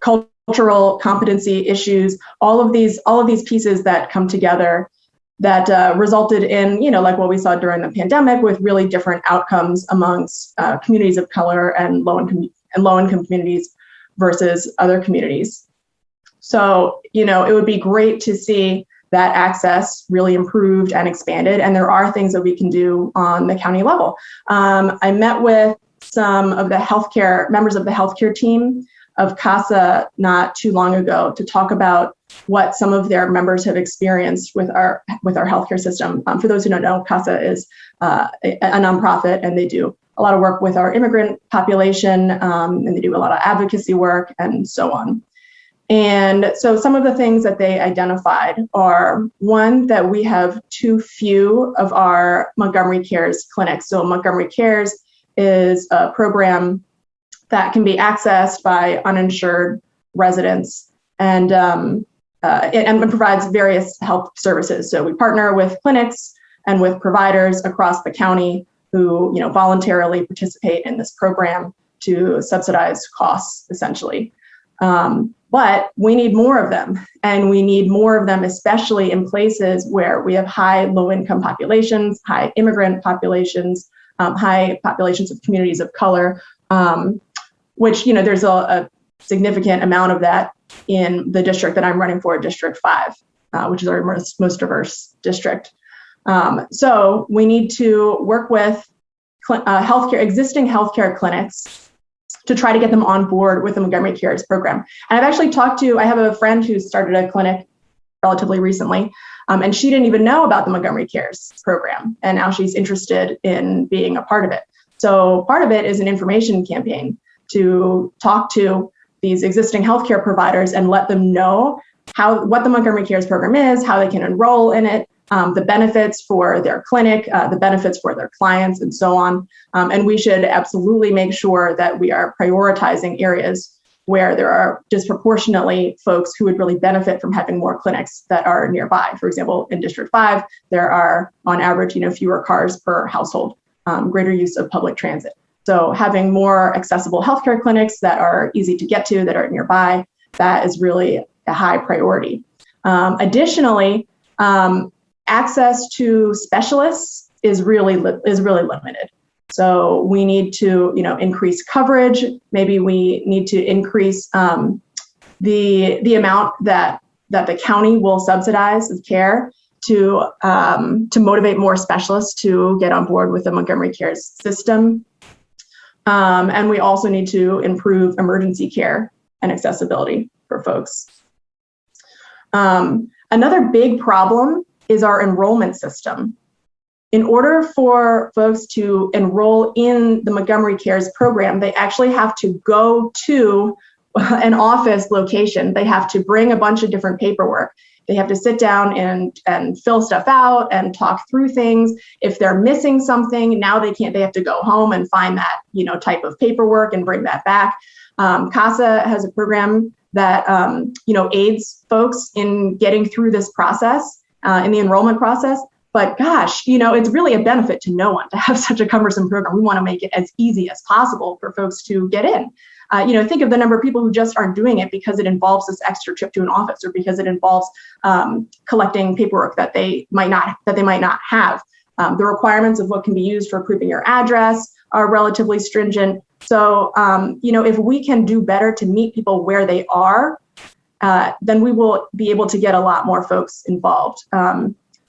cultural competency issues. All of these pieces that come together that resulted in, like what we saw during the pandemic, with really different outcomes amongst communities of color and low-income communities versus other communities. So, it would be great to see that access really improved and expanded, and there are things that we can do on the county level. I met with some of the members of the healthcare team of CASA not too long ago to talk about what some of their members have experienced with our healthcare system. For those who don't know, CASA is a nonprofit, and they do a lot of work with our immigrant population, and they do a lot of advocacy work and so on. And so some of the things that they identified are, one, that we have too few of our Montgomery Cares clinics. So Montgomery Cares is a program that can be accessed by uninsured residents and provides various health services. So we partner with clinics and with providers across the county who, voluntarily participate in this program to subsidize costs, essentially. But we need more of them, and we need more of them, especially in places where we have high low-income populations, high immigrant populations, high populations of communities of color, which, there's a significant amount of that in the district that I'm running for, District 5, which is our most diverse district. So we need to work with existing healthcare clinics to try to get them on board with the Montgomery Cares program. And I've actually I have a friend who started a clinic relatively recently, and she didn't even know about the Montgomery Cares program, and now she's interested in being a part of it. So part of it is an information campaign to talk to these existing healthcare providers and let them know what the Montgomery Cares program is, how they can enroll in it, the benefits for their clinic, the benefits for their clients, and so on. And we should absolutely make sure that we are prioritizing areas where there are disproportionately folks who would really benefit from having more clinics that are nearby. For example, in District 5, there are, on average, fewer cars per household, greater use of public transit. So having more accessible healthcare clinics that are easy to get to, that are nearby, that is really a high priority. Additionally, access to specialists is really limited. So we need to, increase coverage. Maybe we need to increase the amount that the county will subsidize of care to motivate more specialists to get on board with the Montgomery Cares system. And we also need to improve emergency care and accessibility for folks. Another big problem is our enrollment system. In order for folks to enroll in the Montgomery Cares program, they actually have to go to an office location. They have to bring a bunch of different paperwork. They have to sit down and fill stuff out and talk through things. If they're missing something, now they have to go home and find that, type of paperwork and bring that back. CASA has a program that, aids folks in getting through this process, in the enrollment process. But gosh, it's really a benefit to no one to have such a cumbersome program. We want to make it as easy as possible for folks to get in. Think of the number of people who just aren't doing it because it involves this extra trip to an office, or because it involves collecting paperwork that they might not have. The requirements of what can be used for proving your address are relatively stringent. So, if we can do better to meet people where they are, then we will be able to get a lot more folks involved.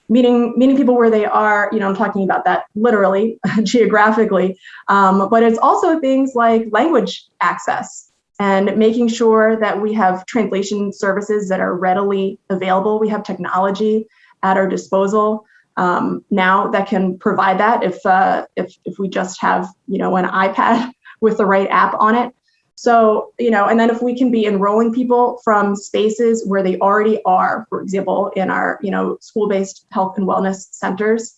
Meeting people where they are, I'm talking about that literally, geographically, but it's also things like language access and making sure that we have translation services that are readily available. We have technology at our disposal now that can provide that if we just have, an iPad with the right app on it. So, and then if we can be enrolling people from spaces where they already are, for example, in our, school-based health and wellness centers,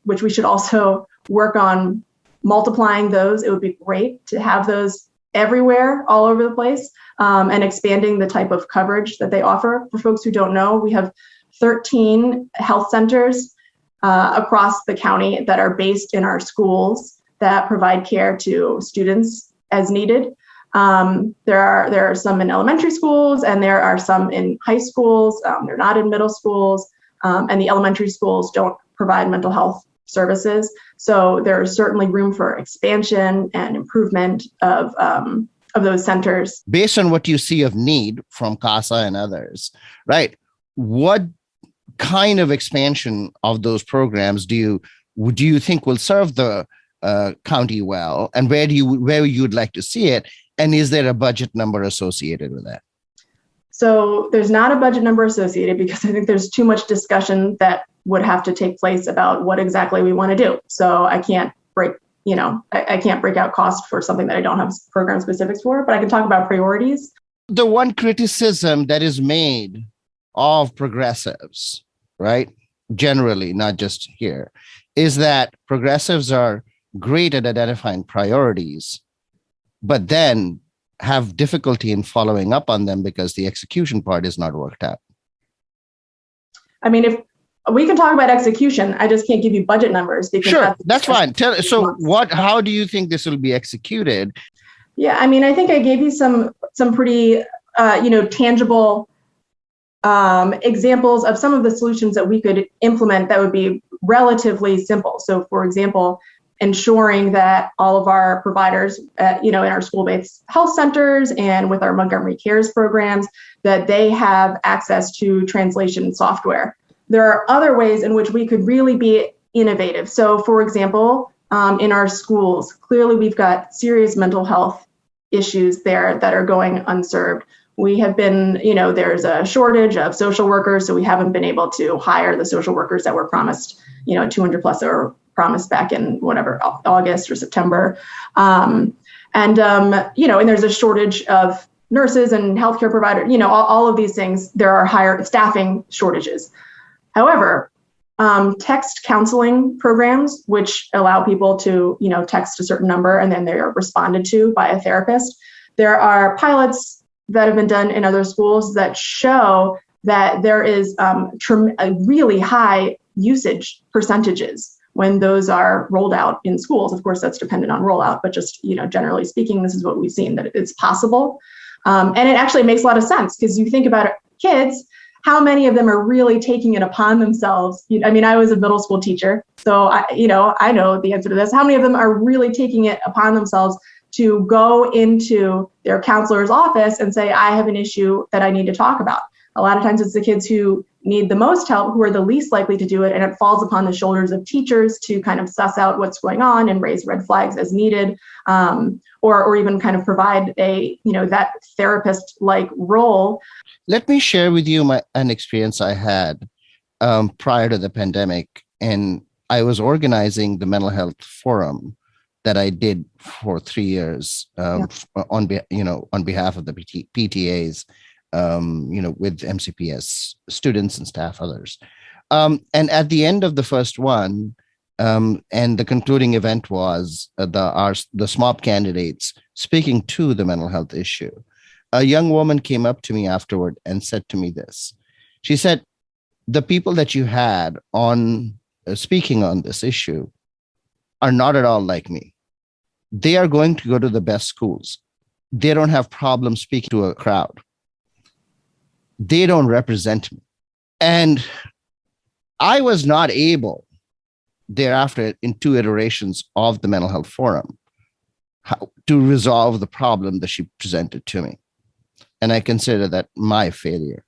which we should also work on multiplying those. It would be great to have those everywhere, all over the place, and expanding the type of coverage that they offer. For folks who don't know, we have 13 health centers across the county that are based in our schools that provide care to students as needed. There are some in elementary schools, and there are some in high schools. They're not in middle schools, and the elementary schools don't provide mental health services. So there's certainly room for expansion and improvement of those centers. Based on what you see of need from CASA and others, right? What kind of expansion of those programs do you think will serve the county well, and where you'd like to see it, and is there a budget number associated with that? So there's not a budget number associated, because I think there's too much discussion that would have to take place about what exactly we want to do. So I can't break out cost for something that I don't have program specifics for, but I can talk about priorities. The one criticism that is made of progressives, right, generally, not just here, is that progressives are great at identifying priorities, but then have difficulty in following up on them because the execution part is not worked out. I mean, if we can talk about execution, I just can't give you budget numbers. Because sure, that's fine. How do you think this will be executed? Yeah, I mean, I think I gave you some pretty, tangible examples of some of the solutions that we could implement that would be relatively simple. So, for example, ensuring that all of our providers, in our school-based health centers and with our Montgomery Cares programs, that they have access to translation software. There are other ways in which we could really be innovative. So, for example, in our schools, clearly we've got serious mental health issues there that are going unserved. We have been, there's a shortage of social workers, so we haven't been able to hire the social workers that were promised, 200 plus or promised back in whatever, August or September. And there's a shortage of nurses and healthcare providers, all of these things. There are higher staffing shortages. However, text counseling programs, which allow people to, text a certain number and then they are responded to by a therapist. There are pilots that have been done in other schools that show that there is a really high usage percentages when those are rolled out in schools. Of course, that's dependent on rollout, but just, generally speaking, this is what we've seen, that it's possible. And it actually makes a lot of sense, because you think about it, kids, how many of them are really taking it upon themselves? I mean, I was a middle school teacher, so I know the answer to this. How many of them are really taking it upon themselves to go into their counselor's office and say, I have an issue that I need to talk about? A lot of times it's the kids who need the most help who are the least likely to do it, and it falls upon the shoulders of teachers to kind of suss out what's going on and raise red flags as needed, or even kind of provide that therapist-like role. Let me share with you an experience I had prior to the pandemic, and I was organizing the mental health forum that I did for 3 years on behalf of the PTAs. With MCPS students and staff, others. And at the end of the first one, and the concluding event was the SMOP candidates speaking to the mental health issue. A young woman came up to me afterward and said to me this. She said, the people that you had on speaking on this issue are not at all like me. They are going to go to the best schools. They don't have problems speaking to a crowd. They don't represent me. And I was not able thereafter in 2 iterations of the mental health forum to resolve the problem that she presented to me. and I consider that my failure.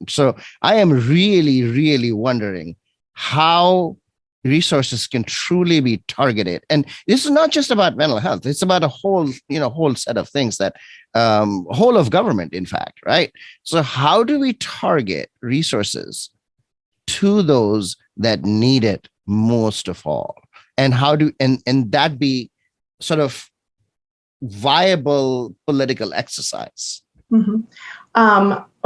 So I am really, really wondering how resources can truly be targeted. And this is not just about mental health. It's about a whole set of things that whole of government, in fact, right? So how do we target resources to those that need it most of all? And how do and that be sort of viable political exercise? Mm-hmm.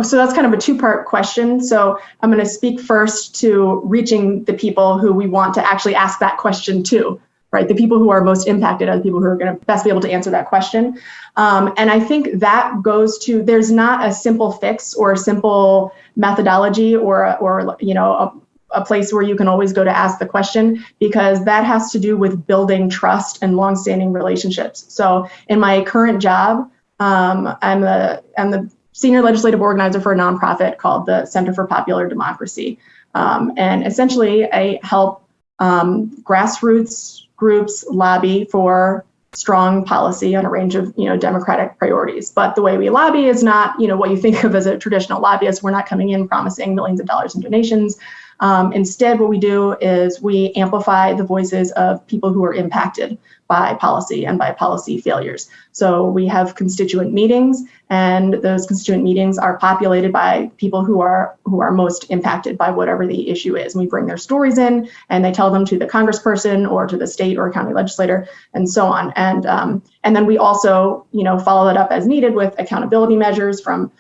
So that's kind of a two-part question. So I'm going to speak first to reaching the people who we want to actually ask that question to, right? The people who are most impacted are the people who are going to best be able to answer that question. And I think that goes to, there's not a simple fix or a simple methodology or a place where you can always go to ask the question, because that has to do with building trust and longstanding relationships. So in my current job, I'm the senior legislative organizer for a nonprofit called the Center for Popular Democracy. And essentially I help grassroots groups lobby for strong policy on a range of, democratic priorities. But the way we lobby is not, what you think of as a traditional lobbyist. We're not coming in promising millions of dollars in donations. Instead, what we do is we amplify the voices of people who are impacted by policy and by policy failures. So we have constituent meetings, and those constituent meetings are populated by people who are most impacted by whatever the issue is. And we bring their stories in, and they tell them to the congressperson or to the state or county legislator, and so on. And then we also, follow that up as needed with accountability measures, from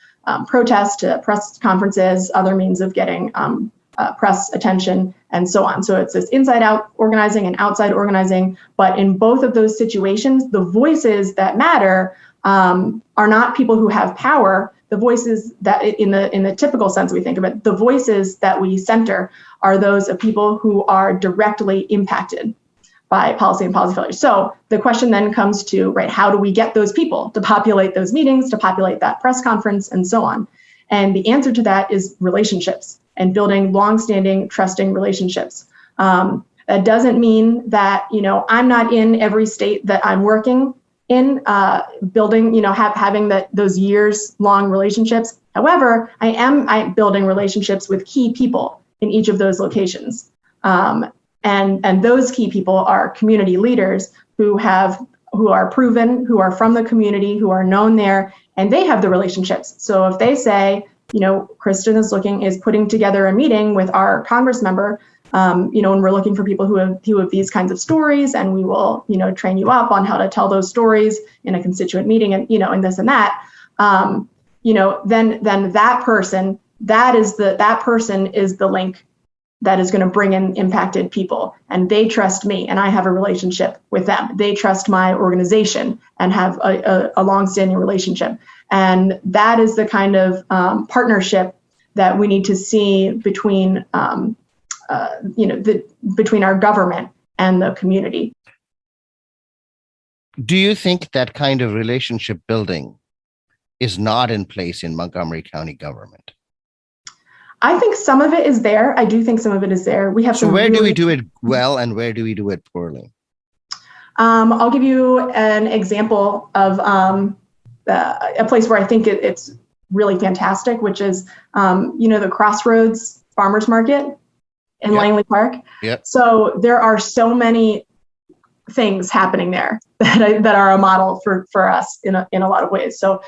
protests to press conferences, other means of getting press attention, and so on. So it's this inside-out organizing and outside organizing. But in both of those situations, the voices that matter are not people who have power. The voices that, in the typical sense we think of it, the voices that we center are those of people who are directly impacted by policy and policy failures. So the question then comes to, right, how do we get those people to populate those meetings, to populate that press conference, and so on? And the answer to that is relationships, and building longstanding, trusting relationships. That doesn't mean that, I'm not in every state that I'm working in, building, having those years-long relationships. However, I'm building relationships with key people in each of those locations. And those key people are community leaders who are proven, who are from the community, who are known there, and they have the relationships. So if they say, Kristin is putting together a meeting with our Congress member, and we're looking for people who have these kinds of stories, and we will, train you up on how to tell those stories in a constituent meeting, and, and this and that, then that person is the link that is going to bring in impacted people, and they trust me, and I have a relationship with them. They trust my organization and have a longstanding relationship. And that is the kind of partnership that we need to see between, between our government and the community. Do you think that kind of relationship building is not in place in Montgomery County government? I think some of it is there. I do think some of it is there. We have. So where do we do it well, and where do we do it poorly? I'll give you an example of a place where I think it's really fantastic, which is, the Crossroads Farmers Market in Langley Park. Yep. So there are so many things happening there that are a model for us in a lot of ways. So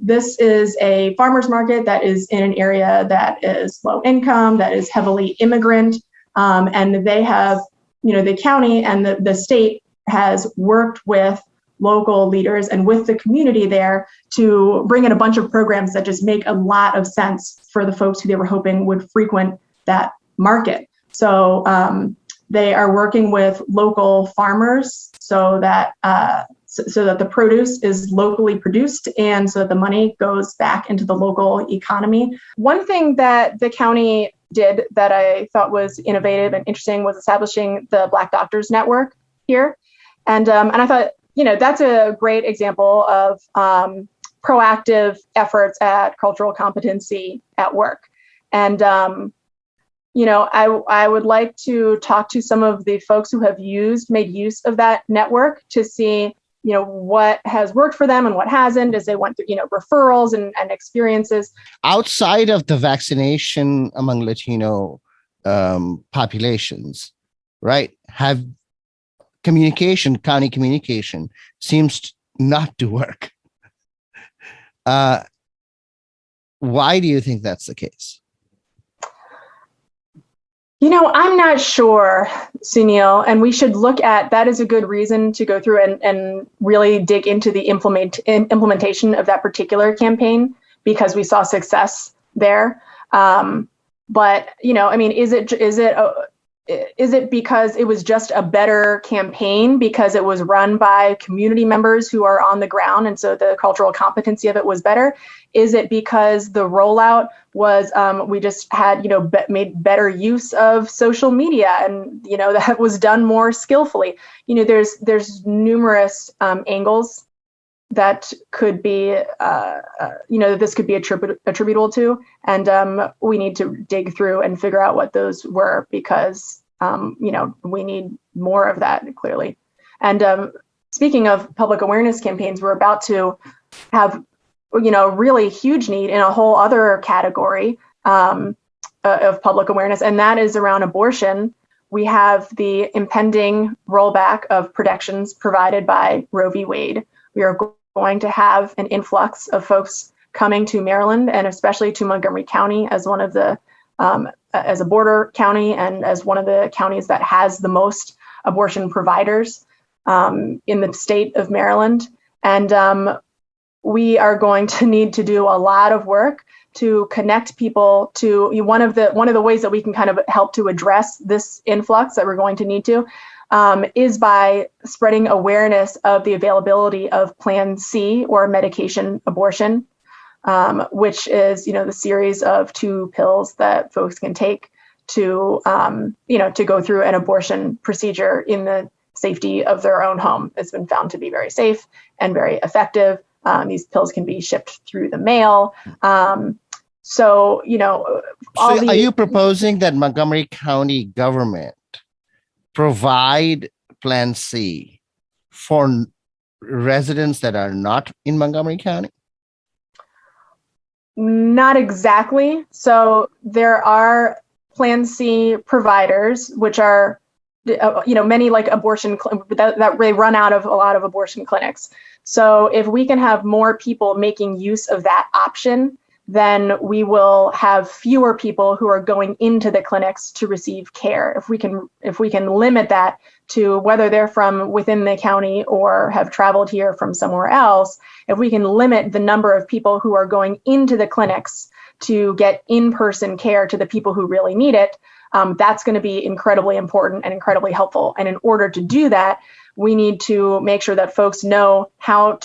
this is a farmers market that is in an area that is low income, that is heavily immigrant, and they have, the county and the state has worked with local leaders and with the community there to bring in a bunch of programs that just make a lot of sense for the folks who they were hoping would frequent that market. So they are working with local farmers so that the produce is locally produced, and so that the money goes back into the local economy. One thing that the county did that I thought was innovative and interesting was establishing the Black Doctors Network here. And I thought, that's a great example of proactive efforts at cultural competency at work. And, I would like to talk to some of the folks who have made use of that network to see, what has worked for them and what hasn't, as they went through, referrals and experiences. Outside of the vaccination among Latino populations, right? Have county communication seems not to work. Why do you think that's the case? I'm not sure, Sunil, and we should look at that as a good reason to go through and really dig into the implementation of that particular campaign, because we saw success there. But is it because it was just a better campaign because it was run by community members who are on the ground, and so the cultural competency of it was better? Is it because the rollout was we just had made better use of social media, and that was done more skillfully? There's numerous angles that could be this could be attributable to, and we need to dig through and figure out what those were, because we need more of that, clearly. And speaking of public awareness campaigns, we're about to have really huge need in a whole other category of public awareness, and that is around abortion. We have the impending rollback of protections provided by Roe v. Wade. We are going to have an influx of folks coming to Maryland, and especially to Montgomery County as one of the as a border county and as one of the counties that has the most abortion providers in the state of Maryland. And we are going to need to do a lot of work to connect people to one of the ways that we can kind of help to address this influx that we're going to need to is by spreading awareness of the availability of Plan C, or medication abortion, which is, the series of 2 pills that folks can take to, to go through an abortion procedure in the safety of their own home. It's been found to be very safe and very effective. These pills can be shipped through the mail. Are you proposing that Montgomery County government provide Plan C for residents that are not in Montgomery County? Not exactly. So there are Plan C providers, which are, many like abortion that they run out of a lot of abortion clinics. So if we can have more people making use of that option, then we will have fewer people who are going into the clinics to receive care. If we can limit that to whether they're from within the county or have traveled here from somewhere else, if we can limit the number of people who are going into the clinics to get in-person care to the people who really need it, that's going to be incredibly important and incredibly helpful. And in order to do that, we need to make sure that folks know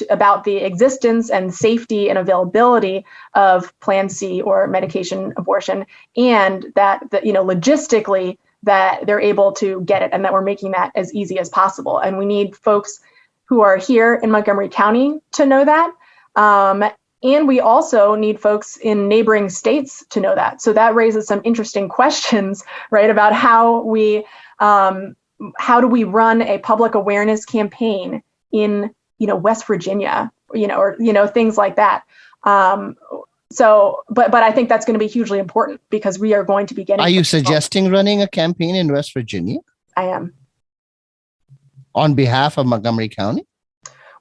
about the existence and safety and availability of Plan C, or medication abortion, and that logistically that they're able to get it, and that we're making that as easy as possible. And we need folks who are here in Montgomery County to know that. And we also need folks in neighboring states to know that. So that raises some interesting questions, right, about how do we run a public awareness campaign in, West Virginia, or things like that. But I think that's going to be hugely important, because we are going to be getting. Are you suggesting running a campaign in West Virginia? I am. On behalf of Montgomery County?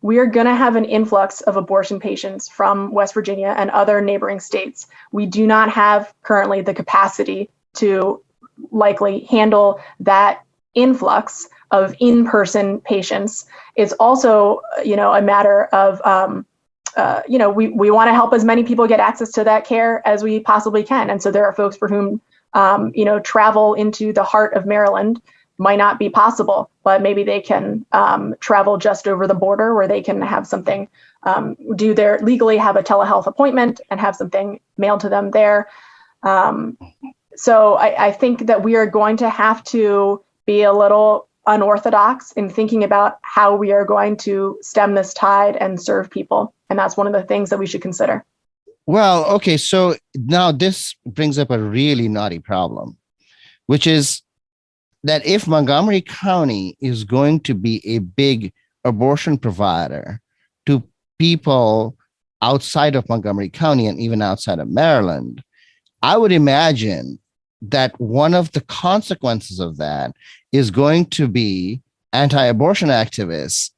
We are going to have an influx of abortion patients from West Virginia and other neighboring states. We do not have currently the capacity to likely handle that influx of in-person patients. It's also, a matter of, we want to help as many people get access to that care as we possibly can. And so there are folks for whom, travel into the heart of Maryland might not be possible, but maybe they can travel just over the border, where they can have something, legally have a telehealth appointment and have something mailed to them there. So I think that we are going to have to be a little unorthodox in thinking about how we are going to stem this tide and serve people. And that's one of the things that we should consider. Well, okay. So now this brings up a really knotty problem, which is that if Montgomery County is going to be a big abortion provider to people outside of Montgomery County and even outside of Maryland, I would imagine that one of the consequences of that is going to be anti-abortion activists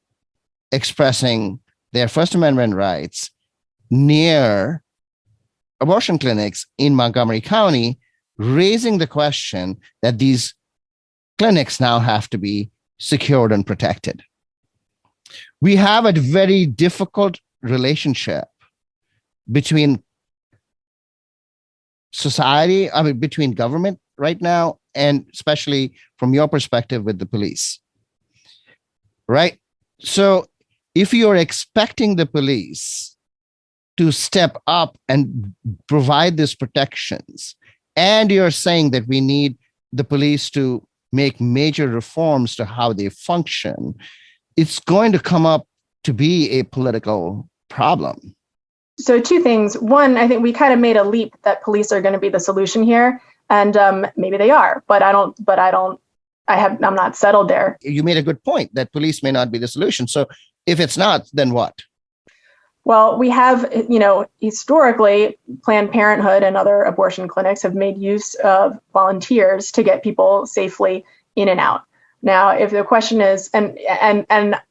expressing their First Amendment rights near abortion clinics in Montgomery County, raising the question that these clinics now have to be secured and protected. We have a very difficult relationship between society, between government right now, and especially from your perspective with the police, right? So if you're expecting the police to step up and provide these protections, and you're saying that we need the police to make major reforms to how they function, it's going to come up to be a political problem. So two things. One, I think we kind of made a leap that police are going to be the solution here, and maybe they are, but I'm not settled there. You made a good point that police may not be the solution. So if it's not, then what? Well, we have, historically, Planned Parenthood and other abortion clinics have made use of volunteers to get people safely in and out. Now, if the question is, and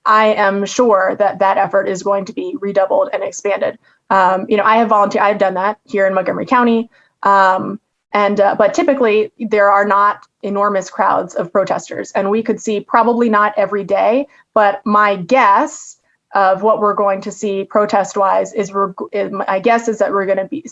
I am sure that effort is going to be redoubled and expanded. I have volunteered. I've done that here in Montgomery County, but typically there are not enormous crowds of protesters, and we could see probably not every day. But my guess of what we're going to see protest-wise is my guess is that we're going to be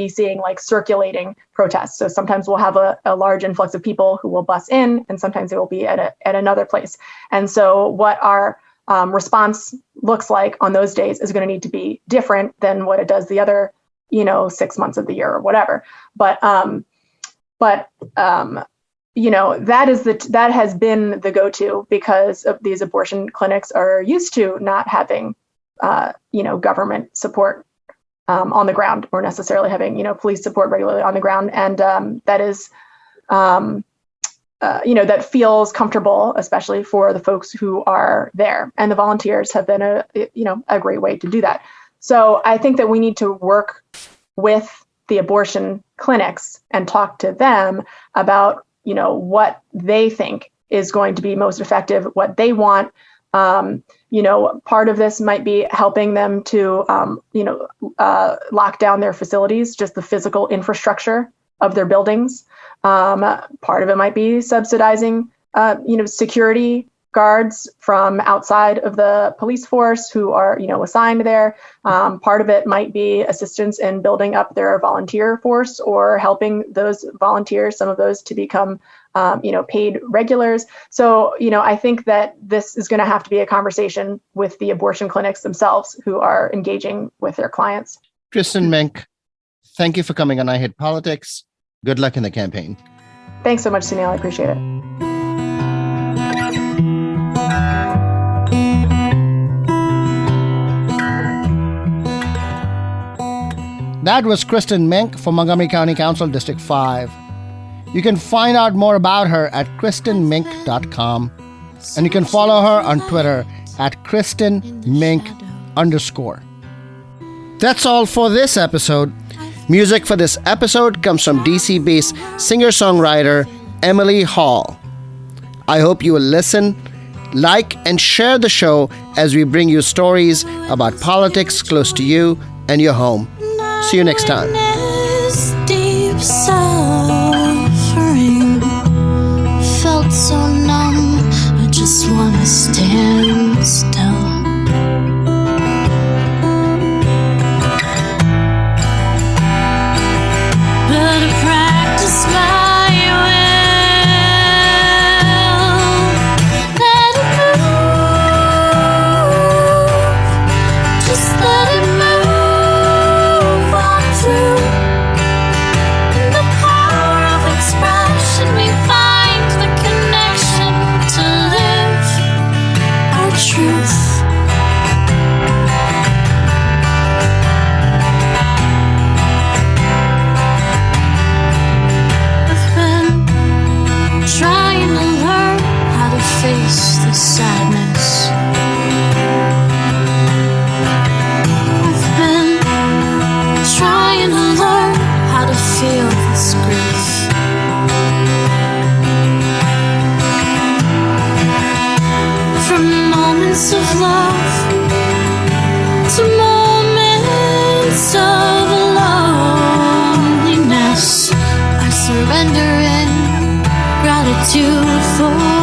seeing like circulating protests. So sometimes we'll have a large influx of people who will bus in, and sometimes it will be at another place. And so what our response looks like on those days is going to need to be different than what it does the other, 6 months of the year or whatever. But that has been the go-to because of these abortion clinics are used to not having, government support on the ground, or necessarily having, police support regularly on the ground. And that is, that feels comfortable, especially for the folks who are there. And the volunteers have been a great way to do that. So I think that we need to work with the abortion clinics and talk to them about what they think is going to be most effective, what they want. Part of this might be helping them to, lock down their facilities, just the physical infrastructure of their buildings. Part of it might be subsidizing, security guards from outside of the police force who are, assigned there. Part of it might be assistance in building up their volunteer force, or helping those volunteers, some of those, to become, paid regulars. So, I think that this is going to have to be a conversation with the abortion clinics themselves who are engaging with their clients. Kristin Mink, thank you for coming on I Hate Politics. Good luck in the campaign. Thanks so much, Sunil. I appreciate it. That was Kristin Mink from Montgomery County Council District 5. You can find out more about her at KristinMink.com, and you can follow her on Twitter at KristinMink_. That's all for this episode. Music for this episode comes from DC-based singer-songwriter Emily Hall. I hope you will listen, like, and share the show as we bring you stories about politics close to you and your home. See you next time. Deep suffering felt so numb. I just wanna stand still. Better practice my will. Let it move. Just let it move. In the power of expression, we find the connection to live. I surrender and gratitude for